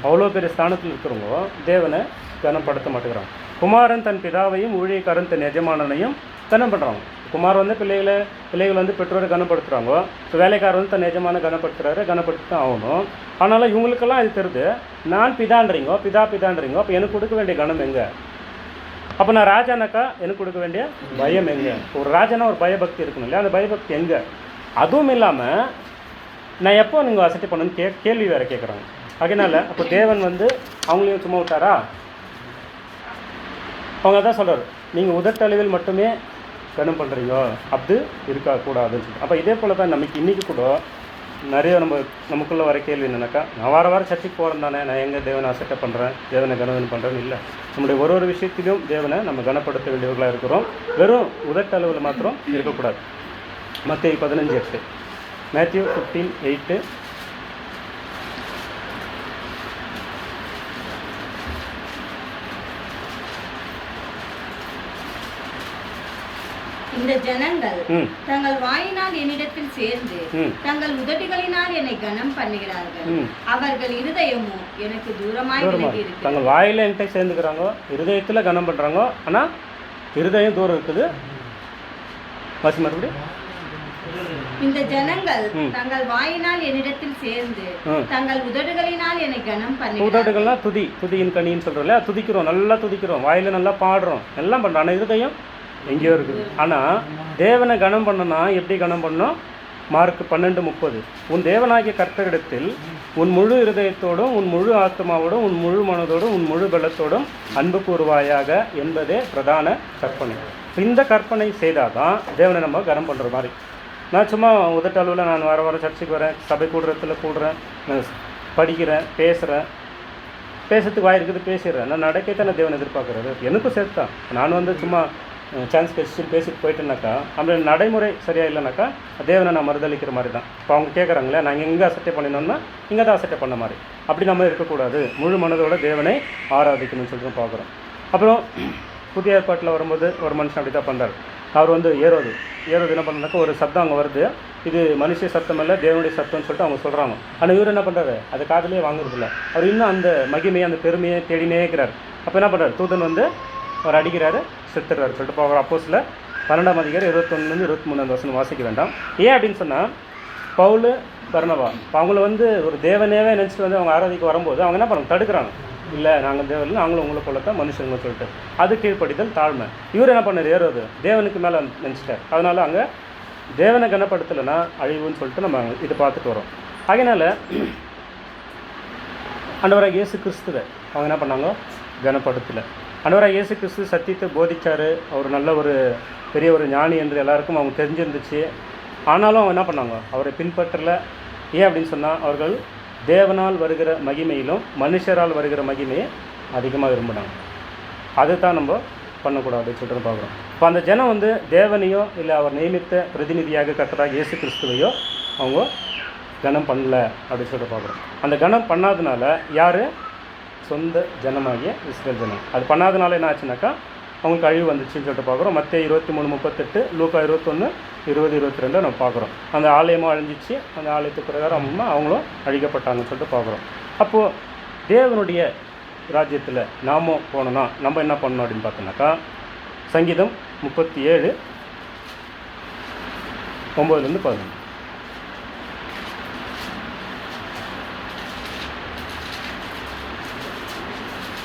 அவ்வளோ பெரிய ஸ்தானத்தில் இருக்கிறவங்க தேவனை கனப்படுத்த மாட்டேங்கிறாங்க. குமாரன் தன் பிதாவையும் ஊழியக்காரன் தன் எஜமானனையும் கனம் பண்ணுறாங்க. குமார் வந்து பிள்ளைகள் வந்து பெற்றோரை கனப்படுத்துகிறாங்க. ஸோ வேலைக்காரர் வந்து தன் எஜமான கனப்படுத்துகிறாரு, கனப்படுத்தி தான் ஆகணும். ஆனாலும் இவங்களுக்கெல்லாம் இது தெரியுது, நான் பிதான்றீங்க, பிதான்றீங்க, அப்போ எனக்கு கொடுக்க வேண்டிய கனம் எங்கே? அப்போ நான் ராஜானாக்கா எனக்கு கொடுக்க வேண்டிய பயம் எங்கே? ஒரு ராஜானா ஒரு பயபக்தி இருக்கணும் இல்லையா, அந்த பயபக்தி எங்கே? அதுவும் இல்லாமல் நான் எப்போ நீங்கள் அசட்டை பண்ணணும்னு கேள்வி வேறு கேட்குறாங்க. அதனால் அப்போ தேவன் வந்து அவங்களையும் சும்மா விட்டாரா? அவங்க தான் சொல்கிறார், நீங்கள் உதட்டளவில் மட்டுமே கனம் பண்ணுறீங்க, அது இருக்கக்கூடாதுன்னு சொல்லி. அப்போ இதே போல் தான் நமக்கு இன்றைக்கி கூட நிறைய நமக்குள்ளே வர கேள்வி என்னென்னாக்கா, நான் வாரம் சர்ச்சைக்கு போகிறேன் தானே, நான் எங்கே தேவனை அசட்டை பண்ணுறேன், தேவனை கனவன் பண்ணுறேன்னு இல்லை. நம்முடைய ஒரு விஷயத்திலும் தேவனை நம்ம கனப்படுத்த வேண்டியவர்களாக இருக்கிறோம். வெறும் உதட்டளவில் மாத்திரம் இருக்கக்கூடாது. மத்தேயு 15:8, மேத்யூ 15:8. இந்த ஜனங்கள் தங்கள் வாயினால் என்னிடத்தில் சேர்ந்து தங்கள் உதடுகளினால் என்னை கனம் பண்ணுகிறார்கள், அவர்கள் இருதயமோ எனக்கு தூரமாய் விலகி இருக்கு. தங்கள் வாயில என்கிட்ட சேர்ந்துக்கிறாங்க, இருதயத்தில் கனம் பண்ணுறாங்க, ஆனால் இருதயம் தூரம் இருக்குது. மறுபடியும் இந்த ஜனங்கள் தங்கள் வாயினால் என்னிடத்தில் சேர்ந்து தங்கள் உதடுகளினால் என்னை கனம் பண்ணுகிறார்கள். உதடுகள்லாம் துதியின் கனின்னு சொல்கிறோம் இல்லையா, துதிக்கிறோம், நல்லா துதிக்கிறோம், வாயில நல்லா பாடுறோம், எல்லாம் பண்ணுறோம், ஆனால் இருதயம் எங்கேயோ இருக்குது. ஆனால் தேவனை கனம் பண்ணனா எப்படி கனம் பண்ணணும்? மார்க் 12:30, உன் தேவனாகிய கர்த்தரிடத்தில் உன் முழு இருதயத்தோடும் உன் முழு ஆத்மாவோடும் உன் முழு மனதோடும் உன் முழு பலத்தோடும் அன்பு கூறுவாயாக என்பதே பிரதான கற்பனை. இந்த கற்பனை செய்தால் தான் தேவனை நம்ம கனம் பண்ணுற மாதிரி. நான் சும்மா உதட்டளவில் நான் வர சர்ச்சைக்கு வரேன், சபை கூடுறேன், நான் படிக்கிறேன், பேசுறதுக்கு வாயிருக்குது, பேசிடுறேன். நான் நடக்கத்தான் நான் தேவனை எதிர்பார்க்குறது. எனக்கும் சேர்த்து தான். நான் சும்மா சான்ஸ் கழிச்சு பேசிட்டு போயிட்டேனாக்கா அப்படி நடைமுறை சரியாக இல்லைனாக்கா தேவனை நான் மறுதளிக்கிற மாதிரி தான். இப்போ அவங்க கேட்குறாங்களே, நாங்கள் எங்கே அசட்டை பண்ணினோம்னா இங்கே தான் அசட்டை பண்ண மாதிரி. அப்படி நம்ம இருக்கக்கூடாது. முழு மனதோட தேவனை ஆராதிக்கணும்னு சொல்லிட்டு பார்க்குறோம். அப்புறம் புதிய ஏற்பாட்டில் வரும்போது ஒரு மனுஷன் அப்படி தான் பண்ணுறாரு. அவர் ஏரோது என்ன பண்ணுறாக்கா, ஒரு சத்தம் அங்கே வருது, இது மனுஷ சத்தம் இல்லை தேவனுடைய சத்தம்னு சொல்லிட்டு அவங்க சொல்கிறாங்க. ஆனால் இவர் என்ன பண்ணுறாரு, அது காதலே வாங்குறதில்ல. அவர் இன்னும் அந்த மகிமையை அந்த பெருமையை தேடினே இருக்கிறார். அப்போ என்ன பண்ணுறாரு, தூதன் அவர் அடிக்கிறாரு, செத்துறாரு சொல்லிட்டு போகிற. அப்போஸ்தலர் 12ஆம் அதிகாரம் 21-23 வாசிக்க வேண்டாம். ஏன் அப்படின்னு சொன்னால், பவுல் பர்னபா அவங்கள ஒரு தேவனேவே நினச்சிட்டு அவங்க ஆராதிக்க வரும்போது அவங்க என்ன பண்ணுறாங்க, தடுக்கிறாங்க. இல்லை நாங்கள் தேவன், நாங்களும் உங்களை போல தான் மனுஷங்க சொல்லிட்டு. அது கீழ்ப்படிதல், தாழ்மை. இவர் என்ன பண்ணார், ஏறுவது தேவனுக்கு மேலே நினச்சிட்டார். அதனால் அங்கே தேவனை கனப்படுத்தலைன்னா அழிவுன்னு சொல்லிட்டு நம்ம இதை பார்த்துட்டு வரோம். அதனால் ஆண்டவராக இயேசு கிறிஸ்துவை அவங்க என்ன பண்ணாங்க, கனப்படுத்தலை. ஆண்டவராக இயேசு கிறிஸ்து சத்தியத்தை போதிச்சார். அவர் நல்ல பெரிய ஒரு ஞானி என்று எல்லாருக்கும் அவங்க தெரிஞ்சிருந்துச்சு. ஆனாலும் அவங்க என்ன பண்ணாங்க, அவரை பின்பற்றலை. ஏன் அப்படின்னு சொன்னால், அவர்கள் தேவனால் வருகிற மகிமையிலும் மனுஷரால் வருகிற மகிமையை அதிகமாக விரும்பினாங்க. அதை தான் நம்ம பண்ணக்கூடாது அப்படின்னு சொல்லிட்டு பார்க்குறோம். இப்போ அந்த ஜனம் தேவனையோ இல்லை அவர் நியமித்த பிரதிநிதியாக கர்த்தராகிய இயேசு கிறிஸ்துவையோ அவங்க கனம் பண்ணல அப்படின்னு சொல்லிட்டு பார்க்குறோம். அந்த கனம் பண்ணாதனால யார், சொந்த ஜனமாகிய இஸ்ரேல் ஜனம். அது பண்ணாதனால என்ன ஆச்சுனாக்கா அவங்களுக்கு அழிவு வந்துச்சுன்னு சொல்லிட்டு பார்க்குறோம். மத்தேயு 23:38, லூக்கா 21:20-22 நம்ம பார்க்குறோம். அந்த ஆலயமும் அழிஞ்சிச்சு. அந்த ஆலயத்துக்கு பிரகாரம் அவங்களும் அழிக்கப்பட்டாங்கன்னு சொல்லிட்டு பார்க்குறோம். அப்போது தேவனுடைய ராஜ்யத்தில் நாம் போனோன்னா நம்ம என்ன பண்ணணும் அப்படின்னு பார்த்தோன்னாக்கா, சங்கீதம் 37:9-11.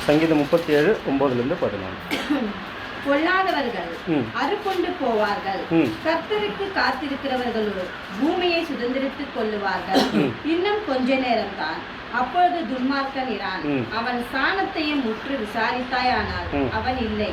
சங்கீதம் 37:9-14. பொல்லாதவர்கள் அறுப்புண்டு போவார்கள், கர்த்தருக்கு காத்திருக்கிறவர்களோ பூமியை சுதந்திரித்துக் கொள்ளுவார்கள். இன்னும் கொஞ்ச நேரம் தான், அப்பொழுது துன்மார்க்கன் இரான். அவன் சாணத்தையும் முற்று விசாரித்தாயானால் அவன் இல்லை.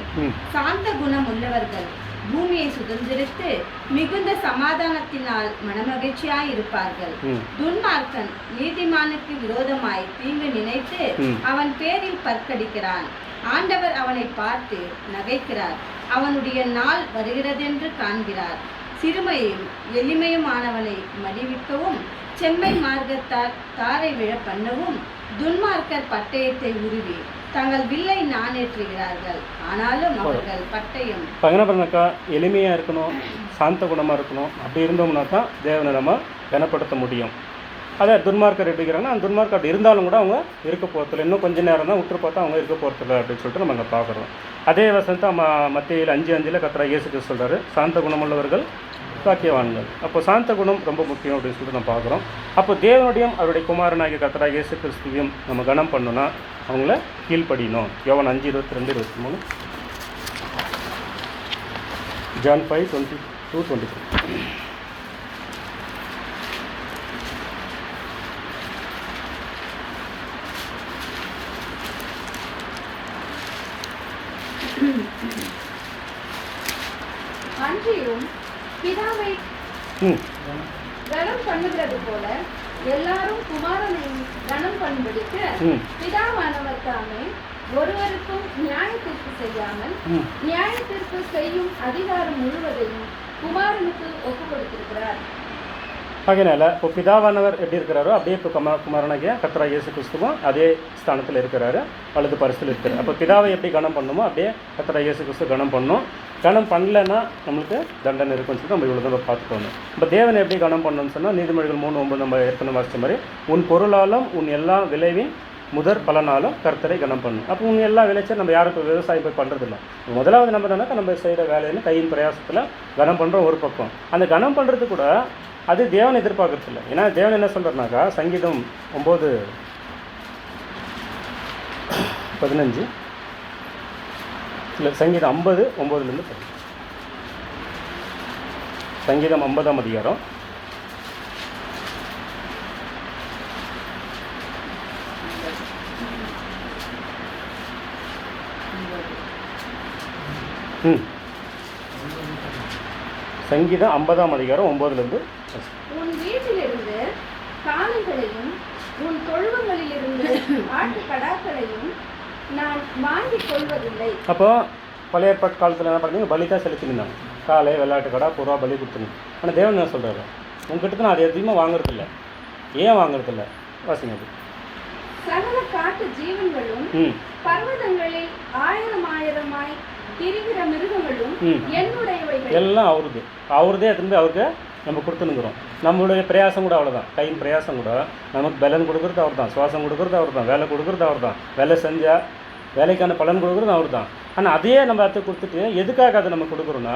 சாந்த குணம் உள்ளவர்கள் பூமியை சுதந்திரித்து மிகுந்த சமாதானத்தினால் மனமகிழ்ச்சியாய் இருப்பார்கள். துன்மார்க்கன் நீதிமானுக்கு விரோதமாய் தீங்கு நினைத்து அவன் பேரில் பற்கடிக்கிறான். ஆண்டவர் அவனை பார்த்து நகைக்கிறார். அவனுடைய நாள் வருகிறதென்று காண்கிறார். சிறுமையும் எளிமையுமானவனை மடிவிக்கவும் செம்மை மார்க்கத்தார் தாரை விழ பண்ணவும் துன்மார்க்கர் பட்டயத்தை உருவி தங்கள் வில்லை நானேற்றுகிறார்கள். ஆனாலும் அவர்கள் பட்டயம். என்ன பண்ணாக்கா, எளிமையாக இருக்கணும், சாந்த குணமாக இருக்கணும். அப்படி இருந்தோம்னா தான் தேவனை நம்ம கனப்படுத்த முடியும். அதே துன்மார்க்கர் எப்படிங்கிறாங்கன்னா, அந்த துன்மார்க்கர் அப்படி இருந்தாலும் கூட அவங்க இருக்க போகிறதில்ல. இன்னும் கொஞ்சம் நேரம் தான் விட்டு பார்த்தா அவங்க இருக்க போகிறதில்ல அப்படின்னு சொல்லிட்டு நம்ம அங்கே பார்க்குறோம். அதே வசனத்தை மத்தேயு 5:5 கர்த்தராகிய இயேசு கிறிஸ்து சொல்கிறாரு, சாந்த குணமுள்ளவர்கள் பாக்கியவான்கள். அப்போ சாந்த குணம் ரொம்ப முக்கியம் அப்படின்னு சொல்லிட்டு நம்ம பார்க்குறோம். அப்போ தேவனுடையும் அவருடைய குமாரனாகிய கர்த்தராகிய இயேசு கிறிஸ்துவையும் நம்ம கனம் பண்ணணும்னா அவங்கள கீழ்ப்படியணும். யோவான் 5:22-23, John 5:22-23. அன்றியும் பிதாவை கனம் பண்ணுகிறது போல எல்லாரும் குமாரனை கனம் பண்ணும்படிக்கு பிதாவானவர் தாமே ஒருவருக்கும் நியாய தீர்ப்பு செய்யாமல் நியாய தீர்ப்பு செய்யும் அதிகாரம் முழுவதையும் குமாரனுக்கு ஒப்பு கொடுத்திருக்கிறார். அதனால் இப்போ பிதாவானவர் எப்படி இருக்கிறாரோ அப்படியே இப்போ குமாரனாகிய கர்த்தராகிய இயேசு கிறிஸ்துவும் அதே ஸ்தானத்தில் இருக்கிறாரு, வலது பரிசில் இருக்கிறார். அப்போ பிதாவை எப்படி கனம் பண்ணணுமோ அப்படியே கர்த்தராகிய இயேசு கிறிஸ்து கனம் பண்ணணும். கனம் பண்ணலைன்னா நம்மளுக்கு தண்டனை இருக்குன்னு சொல்லிட்டு நம்ம இவ்வளோ தான் பார்த்துட்டு வந்தோம். இப்போ தேவனை எப்படி கனம் பண்ணணும்னு சொன்னால், நீதிமொழிகள் 3:9 நம்ம ஏற்கனவே வாசித்த மாதிரி, உன் பொருளாலும் உன் எல்லா விளைவின் முதற் பலனாலும் கர்த்தரை கனம் பண்ணணும். அப்போ உன் எல்லா விளைச்சல் நம்ம யாரும் இப்போ விவசாயம் போய் பண்ணுறதில்ல. முதலாவது நம்ம என்னன்னா நம்ம செய்கிற வேலைன்னு கையின் பிரயாசத்தில் கனம் பண்ணுறோம் ஒரு பக்கம். அந்த கனம் பண்ணுறது கூட அது தேவனை எதிர்பார்க்கறது இல்லை. ஏன்னா தேவன் என்ன சொல்கிறனாக்கா, சங்கீதம் 9:15 இல்லை, சங்கீதம் 50:9-10. சங்கீதம் 50ஆம் அதிகாரம். சங்கீதம் 50ஆம் அதிகாரம் 9லேருந்து. உன் வீட்டிலிருந்து காளைகளையும் உன் தொழுவங்களிலிருந்து ஆட்டு கடாக்களையும் நான் வாங்கிக் கொள்வதில்லை. அப்போ பழைய ஏற்பாட்டு காலத்தில் என்ன பண்ணீங்க, பலி தான் செலுத்தினாங்க. காளை, வெள்ளாட்டு கடா, புறா பலி கொடுத்துருங்க. ஆனால் தேவன் என்ன சொல்கிறாரு, உங்ககிட்ட நான் அது எதையுமே வாங்குறதில்ல. ஏன் வாங்குறதில்ல? வாசிங்க. அது சகல காட்டு ஜீவன்களும் பர்வதங்களில் ஆயிரமாய் திரிகிற மிருகங்களும் என்னுடையவைகள். எல்லாம் அவருதே திரும்பி அவருக்கு நம்ம கொடுத்துனுக்குறோம். நம்மளுடைய பிரயாசம் கூட அவ்வளோதான். கையின் பிரயாசம் கூட நமக்கு பலன் கொடுக்குறது அவர் தான், சுவாசம் கொடுக்குறது அவர் தான், வேலை கொடுக்குறது அவர் தான், வேலை செஞ்சால் வேலைக்கான பலன் கொடுக்குறது அவர் தான். ஆனால் அதையே நம்ம அதை கொடுத்துட்டு எதுக்காக அதை நம்ம கொடுக்குறோன்னா,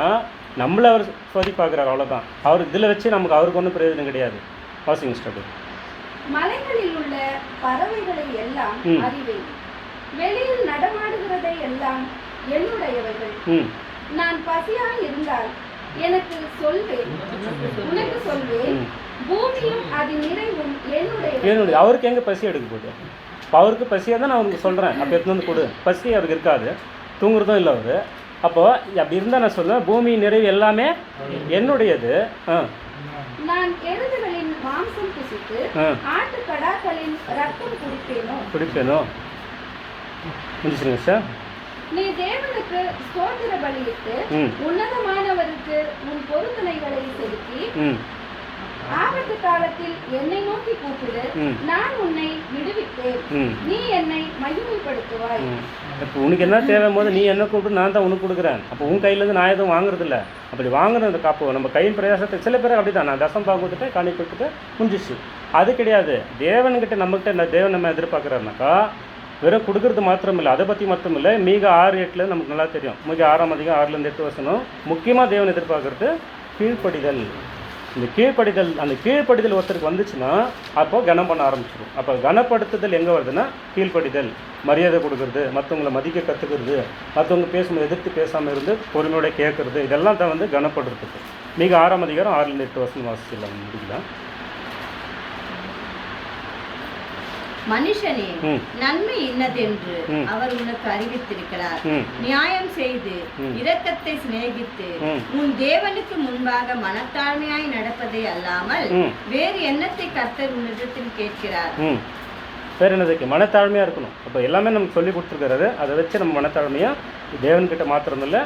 நம்மளை அவர் சோதி பார்க்குறாரு, அவ்வளோதான். அவர் இதில் வச்சு நமக்கு அவருக்கு ஒன்றும் பிரயோஜனம் கிடையாது. Washing start. மலைகளில் உள்ள பறவைகளை எல்லாம் அறிவேன், வெளியில் நடமாடுகிறதை எல்லாம் என்னுடையவைகள். நான் பசியாய் இருந்தால் எனக்கு சொல்வேன், உனக்கு சொல்வேன், பூமியும் அது நிறைவும் என்னுடைய. அவருக்கு எங்கே பசி எடுக்க போகுது? இப்போ அவருக்கு பசியாக தான் நான் அவருக்கு சொல்கிறேன், அப்போ எடுத்து வந்து கொடு. பசி அவருக்கு இருக்காது, தூங்குறதும் இல்லை அவர். அப்போது அப்படி இருந்தால் நான் சொல்லுவேன், பூமி நிறைவு எல்லாமே என்னுடையது. நான் எருதுகளின் மாம்சம் புசித்து ஆட்டு கடாக்களின் ரத்தம் குடிப்பேனோ. முடிச்சுருங்க சார். நீ தேவனுக்கு ஸ்தோத்திர பலியிட்டு உன்னதமானவருக்கு உன் பொருத்தனைகளை செலுத்தி ஆபத்து காலத்தில் என்னை நோக்கி கூப்பிடு, நான் உன்னை விடுவித்தேன், நீ என்னை மகிமைப்படுத்துவாய். இப்போ உனக்கு என்ன தேவை போது நீ என்ன கூப்பிட்டு நான் தான் உனக்கு கொடுக்குறேன். அப்போ உன் கையிலேருந்து நான் எதுவும் வாங்குறதில்ல. அப்படி வாங்குறது காப்போம் நம்ம கையின் பிரயாசத்தை. சில பேர் அப்படி தான், நான் தசம் பாகு கொடுத்துட்டு காணி கொடுத்துட்டு முடிஞ்சிச்சு. அது கிடையாது. தேவன்கிட்ட நம்மகிட்ட தேவன் நம்ம எதிர்பார்க்குறாருனாக்கா வெறும் கொடுக்குறது மாத்திரம் இல்லை, அதை பற்றி மட்டும் இல்லை. மீக 6:8 நமக்கு நல்லா தெரியும். மீக 6ஆம் அதிகாரம் 6லேருந்து 8 வசனம். முக்கியமாக தேவன் எதிர்பார்க்குறது கீழ்ப்படிதல். இந்த கீழ்ப்படிதல், அந்த கீழ்ப்படிதல் ஒருத்தருக்கு வந்துச்சுன்னா அப்போது கனம் பண்ண ஆரம்பிச்சிடும். அப்போ கனப்படுத்துதல் எங்கே வருதுன்னா கீழ்ப்படிதல், மரியாதை கொடுக்குறது, மற்றவங்களை மதிக்க கற்றுக்கிறது, மற்றவங்க பேசும்போது எதிர்த்து பேசாமல் இருந்து பொறுமையோட கேட்குறது, இதெல்லாம் தான் வந்து கனப்படுத்துறது. மீக 6ஆம் அதிகாரம் 6லேருந்து 8 வசனம் வாசிக்கலாம், முடிக்கலாம். மனுஷனே, நன்மை இன்னதென்று அவர் உனக்கு அறிவித்திருக்கிறார். நியாயம் செய்து இரக்கத்தை சிநேகித்து உன் தேவனுக்கு முன்பாக மனத்தாழ்மையாய் நடப்பதை அல்லாமல் வேறு எண்ணத்தை கர்த்தர் உன்னிடத்தில் கேட்கிறார். வேறு என்னதுக்கு? மனத்தாழ்மையாக இருக்கணும். அப்போ எல்லாமே நமக்கு சொல்லி கொடுத்துருக்கிறாரு. அதை வச்சு நம்ம மனத்தாழ்மையாக தேவன்கிட்ட மாத்திரம் இல்லை,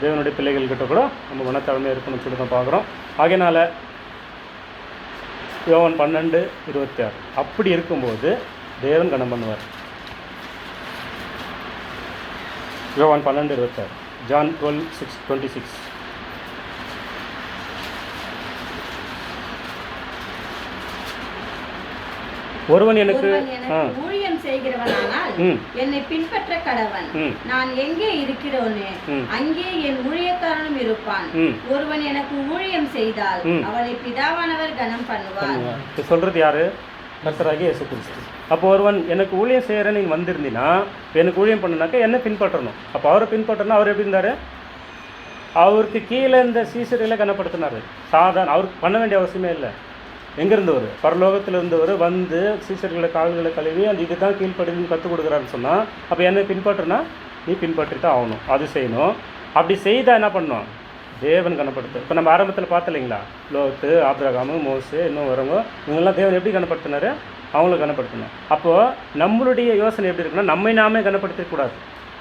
தேவனுடைய பிள்ளைகள்கிட்ட கூட நம்ம மனத்தாழ்மையாக இருக்கணும்னு சொல்லி தான் பார்க்குறோம். ஆகையினால யோவான் 12:26 அப்படி இருக்கும்போது தேவன் கனம் பண்ணுவார். யோவான் 12:26, John 12:26. ஒருவன் எனக்கு ஊழியம் செய்கிறவனானால் என்னை பின்பற்ற கடவன். நான் எங்கே இருக்கிறோனே அங்கே என் ஊழியக்காரனும் இருப்பான். ஒருவன் எனக்கு ஊழியம் செய்தால் அவனை பிதாவானவர் கனம் பண்ணுவார். சொல்றது யாரு? கர்த்தராகிய இயேசு கிறிஸ்து. அப்போ ஒருவன் எனக்கு ஊழியம் செய்யறேன்னு நீங்க வந்திருந்தீங்கன்னா, எனக்கு ஊழியம் பண்ணுனாக்கா என்ன பின்பற்றணும். அப்போ அவரை பின்பற்றணும். அவர் எப்படி இருந்தாரு? அவருக்கு கீழே இந்த சீசர்களை கனப்படுத்தினாரு. சாதாரண அவருக்கு பண்ண வேண்டிய அவசியமே இல்லை. எங்கேருந்தவர்? பரலோகத்தில் இருந்தவர் வந்து சீசர்களை கால்களை கழுவி அந்த இது தான் கீழ்ப்படின்னு கற்றுக் கொடுக்குறாருன்னு சொன்னால், அப்போ என்னை பின்பற்றுனா நீ பின்பற்றி தான் ஆகணும், அது செய்யணும். அப்படி செய்தால் என்ன பண்ணணும்? தேவன் கனப்படுத்து. இப்போ நம்ம ஆரம்பத்தில் பார்த்து இல்லைங்களா, லோத்து, ஆபிரகாமு, மோசே, இன்னும் வரவங்க, இவங்கெல்லாம் தேவன் எப்படி கனப்படுத்தினாரு? அவங்கள கனப்படுத்தினார். அப்போது நம்மளுடைய யோசனை எப்படி இருக்குன்னா, நம்மை நாமே கனப்படுத்தக்கூடாது,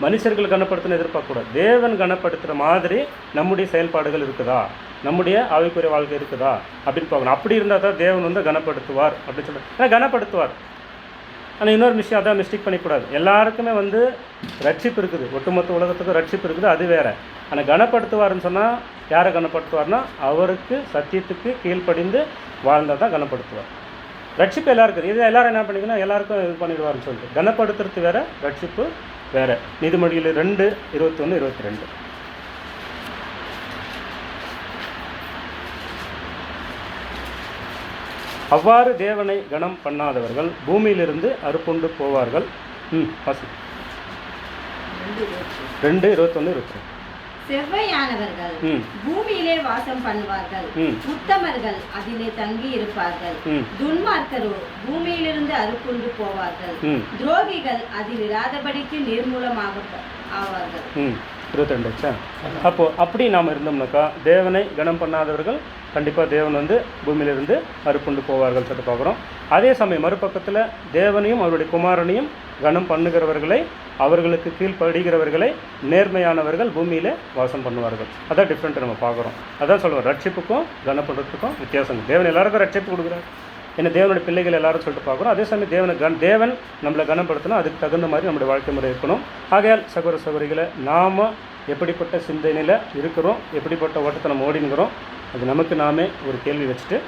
மனுஷர்கள் கனப்படுத்தின எதிர்பார்க்கக்கூடாது. தேவன் கனப்படுத்துகிற மாதிரி நம்முடைய செயல்பாடுகள் இருக்குதா, நம்முடைய ஆவிக்குரிய வாழ்க்கை இருக்குதா அப்படின்னு பார்க்கணும். அப்படி இருந்தால் தான் தேவன் வந்து கனப்படுத்துவார் அப்படின்னு சொல்லுவார். ஆனால் கனப்படுத்துவார். ஆனால் இன்னொரு விஷயம், அதான் மிஸ்டேக் பண்ணிக்கூடாது. எல்லாருக்குமே வந்து ரட்சிப்பு இருக்குது, ஒட்டுமொத்த உலகத்துக்கும் ரட்சிப்பு இருக்குது, அது வேறு. ஆனால் கனப்படுத்துவார்னு சொன்னால் யாரை கனப்படுத்துவார்னா, அவருக்கு சத்தியத்துக்கு கீழ்ப்படிந்து வாழ்ந்தால் தான் கனப்படுத்துவார். ரட்சிப்பு எல்லாருக்கும் இது. எல்லோரும் என்ன பண்ணிக்கணும், எல்லாருக்கும் இது பண்ணிடுவார்னு சொல்லிட்டு கனப்படுத்துறது வேறு, ரட்சிப்பு வேறு. நீதிமொழியில் 2:21-22. அவ்வாறு தேவனை கனம் பண்ணாதவர்கள் பூமியிலிருந்து அறுப்புண்டு போவார்கள். 2:21-22. செவ்வையானவர்கள் ம் பூமியிலே வாசம் பண்ணுவார்கள். ம் உத்தமர்கள் அதிலே தங்கி இருப்பார்கள். ம் துன்மார்க்கரோ பூமியிலிருந்து அறுப்புண்டு போவார்கள். ம் துரோகிகள் அதில் இராதபடிக்கு நிர்மூலமாக ஆவார்கள். ம் 22 ஆச்சா? அப்போது அப்படி நாம் இருந்தோம்னாக்கா தேவனை கனம் பண்ணாதவர்கள் கண்டிப்பாக தேவன் வந்து பூமியிலிருந்து அறுப்புண்டு போவார்கள் சொல்லிட்டு பார்க்குறோம். அதே சமயம் மறுபக்கத்தில் தேவனையும் அவருடைய குமாரனையும் கனம் பண்ணுகிறவர்களை, அவர்களுக்கு கீழ்ப்படுகிறவர்களை, நேர்மையானவர்கள் பூமியில் வாசம் பண்ணுவார்கள். அதான் டிஃப்ரெண்ட்டு நம்ம பார்க்குறோம். அதான் சொல்லுவோம், ரட்சிப்புக்கும் கனம் பண்ணுறதுக்கும் வித்தியாசம். தேவன் எல்லாருக்கும் ரட்சிப்பு கொடுக்குறாரு, ஏன்னா தேவனுடைய பிள்ளைகள் எல்லாரும் சொல்லிட்டு பார்க்குறோம். அதே சமயம் தேவன் நம்மளை கனப்படுத்தணும், அதுக்கு தகுந்த மாதிரி நம்முடைய வாழ்க்கை முறை இருக்கணும். ஆகையால் சகோதர சகோதரிகளை நாம் எப்படிப்பட்ட சிந்தனையில் இருக்கிறோம், எப்படிப்பட்ட ஓட்டத்தை நம்ம ஓடினுங்கிறோம், அது நமக்கு நாமே ஒரு கேள்வி வச்சுட்டு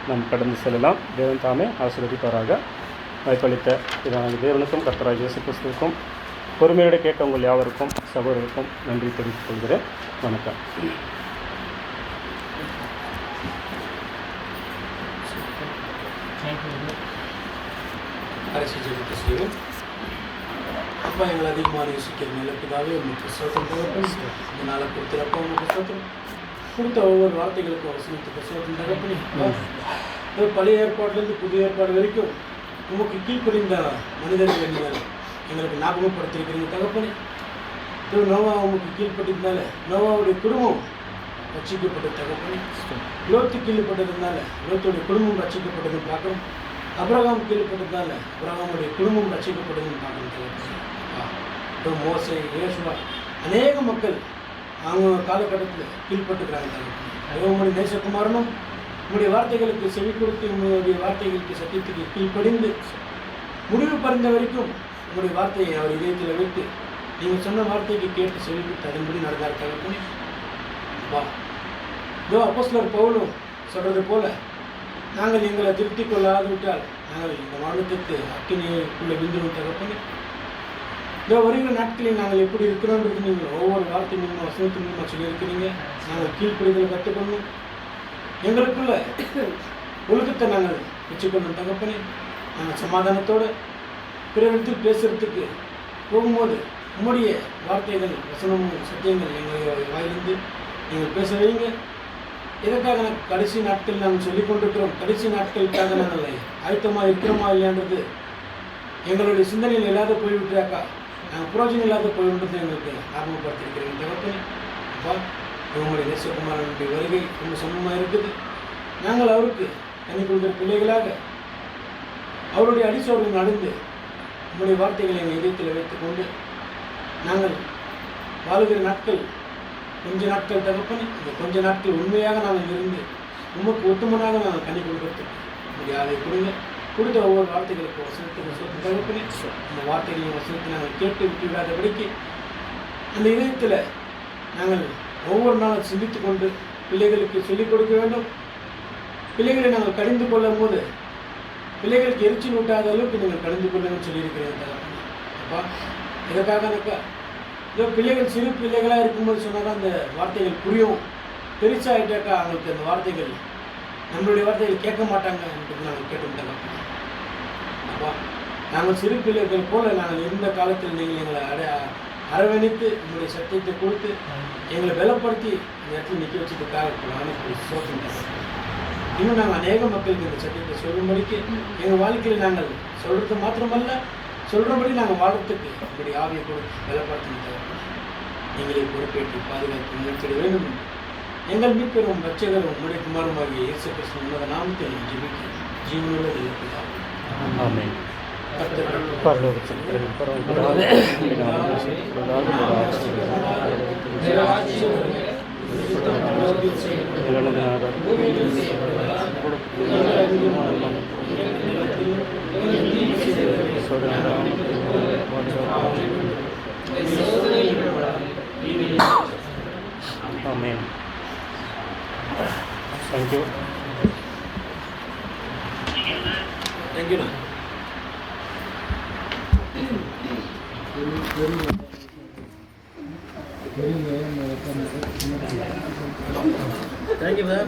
நாம் கடந்து செல்லலாம். தேவன் தாமே ஆசீர்வதிப்பாராக. வாய்ப்பளித்த இதான தேவனுக்கும் கர்த்தராகிய இயேசு கிறிஸ்துவுக்கும் பொறுமையோடு கேட்ட உங்கள் யாவருக்கும் சகோதரருக்கும் நன்றி தெரிவித்துக் கொள்கிறேன். வணக்கம். கடைசி ஜெபத்தை செய்வோம். அப்பா, எங்களை அதிகமாக யோசிக்கிற நிலப்பிதாவே உங்களுக்கு சோத்திரம் தகப்பன். இந்த நாளை கொடுத்துறப்போ உங்களுக்கு சோத்திரம் கொடுத்த ஒவ்வொரு வார்த்தைகளுக்கும் வசனத்துக்கு சோத்திரம் தகப்பனி. பழைய ஏற்பாடுலேருந்து புதிய ஏற்பாடு வரைக்கும் உமக்கு கீழ்ப்படிந்த மனிதர்கள் நீங்கள் எங்களுக்கு ஞாபகப்படுத்திருக்கிறீங்க தகப்பனி. நோவா உமக்கு கீழ்ப்பட்டதுனால நோவாவுடைய குடும்பம் ரட்சிக்கப்பட்ட தகப்பனி. லோத்து கீழ்ப்பட்டதுனால லோத்துடைய குடும்பம் ரட்சிக்கப்பட்டதுன்னு பார்க்குறோம். அபிரகாம் கீழ்ப்பட்டதுனால அபிரகாமுடைய குடும்பம் ரட்சிக்கப்பட்டதுன்னு பார்க்கணும். மோசே, யோசுவா, அநேக மக்கள் அவங்க காலகட்டத்தில் கீழ்பட்டுக்கிறாங்க. உங்களுடைய நேசகுமாரனும் உங்களுடைய வார்த்தைகளுக்கு செவி கொடுத்து உங்களுடைய வார்த்தைகளுக்கு சத்தியத்துக்கு கீழ்ப்படிந்து முடிவு பறிந்த வரைக்கும் உங்களுடைய வார்த்தையை அவர் இதயத்தில் வைத்து நீங்கள் சொன்ன வார்த்தைக்கு கேட்டு செவிவிட்டு அதன்படி நடந்தார் தகப்பனே. வா இதோ அப்போஸ்தலர் பவுலும் சொல்கிறது போல நாங்கள் எங்களை திருப்தி கொள்ளாது விட்டால் நாங்கள் இந்த மாநிலத்துக்கு அக்கினிக்குள்ளே விந்துடும் தகப்பனே. இதோ வருகிற நாட்களில் நாங்கள் எப்படி இருக்கிறோன்றது நீங்கள் ஒவ்வொரு வார்த்தை மூலமாக வசனத்தின் மூலமாக சொல்லியிருக்கிறீங்க. நாங்கள் கீழ்ப்படிதலை கற்றுக்கொள்ளணும், எங்களுக்குள்ள ஒழுக்கத்தை நாங்கள் வச்சுக்கொள்ளணும் தகப்பனே. நாங்கள் சமாதானத்தோடு பிறரிடத்தில் பேசுகிறதுக்கு போகும்போது உம்முடைய வார்த்தைகள், வசனமும் சத்தியங்கள் எங்கள் வாயிலிருந்து நீங்கள் பேச வைங்க. எதற்காக நாங்கள் கடைசி நாட்கள் நாங்கள் சொல்லிக் கொண்டிருக்கிறோம், கடைசி நாட்களுக்காக நாங்கள் ஆயத்தமாக இருக்கிறோமா இல்லையான்றது எங்களுடைய சிந்தனையில் இல்லாத போய்விட்டாக்கா நாங்கள் புரோஜனம் இல்லாத போய்விட்டது எங்களுக்கு ஞாபகப்படுத்திருக்கிறேன் தகப்பனே. அப்பா, உங்களுடைய நேசகுமாரனுடைய வருகை ரொம்ப சமமாக இருக்குது. நாங்கள் அவருக்கு கனி கொடுக்கிற பிள்ளைகளாக அவருடைய அடிசோர்கள் நடந்து உங்களுடைய வார்த்தைகளை எங்கள் இதயத்தில் வைத்துக்கொண்டு நாங்கள் வாழுகிற நாட்கள் கொஞ்ச நாட்கள் தகப்பனே. இந்த கொஞ்ச நாட்கள் உண்மையாக நாங்கள் இருந்து உமக்கு ஒத்துமனாக நாங்கள் கனி கொடுக்கறதுக்கு உங்களுடைய ஆதை கொடுங்க. கொடுத்த ஒவ்வொரு வார்த்தைகளுக்கு வசனத்துக்கு தகப்பனே. அந்த வார்த்தைகளின் வசனத்தை நாங்கள் கேட்டு விட்டு விடாதபடிக்கு அந்த இதயத்தில் நாங்கள் ஒவ்வொரு நாளும் சிந்தித்து கொண்டு பிள்ளைகளுக்கு சொல்லிக் கொடுக்க வேண்டும். பிள்ளைகளை நாங்கள் கடிந்து கொள்ளும் போது பிள்ளைகளுக்கு எரிச்சல் ஊட்டாத அளவுக்கு நீங்கள் கடிந்து கொள்ளுங்கன்னு சொல்லியிருக்கிறேன் தகப்பனே. அப்பா, எதற்காகனாக்கா இதோ பிள்ளைகள் சிறு பிள்ளைகளாக இருக்கும்போது சொன்னால் தான் அந்த வார்த்தைகள் புரியும். பெருசாகிட்டாக்கா அவங்களுக்கு அந்த வார்த்தைகள் நம்மளுடைய வார்த்தைகள் கேட்க மாட்டாங்கன்றது நாங்கள் கேட்டுவிட்டாங்க. அப்பா, நாங்கள் சிறு பிள்ளைகள் போல நாங்கள் இருந்த காலத்தில் நீங்கள் எங்களை அரவணைத்து உங்களுடைய சத்தியத்தை கொடுத்து எங்களை பலப்படுத்தி இந்த இடத்துல நிற்க வச்சதுக்காக நாங்கள் சோதனை. இன்னும் நாங்கள் அநேக மக்களுக்கு இந்த சத்தியத்தை சொல்லும்படிக்கு எங்கள் வாழ்க்கையில் நாங்கள் சொல்கிறது மாத்திரமல்ல, சொல்கிறபடி நாங்கள் வாழ்றதுக்கு உங்களுடைய ஆவியை கொடுத்து பலப்படுத்தி எங்களை பொறுப்பேற்று பாதுகாத்து முன்னெடுத்திட வேண்டும். எங்கள் மீட்பெரும் ரட்சகரும் உங்களுடைய குமாரமாகிய இயேசு கிறிஸ்து உன்னத நாமத்தில் ஜெபிக்க ஜீவனுள்ள இருக்கிறார். ஆமென். Amen. Thank you. Thank you. Thank you, sir.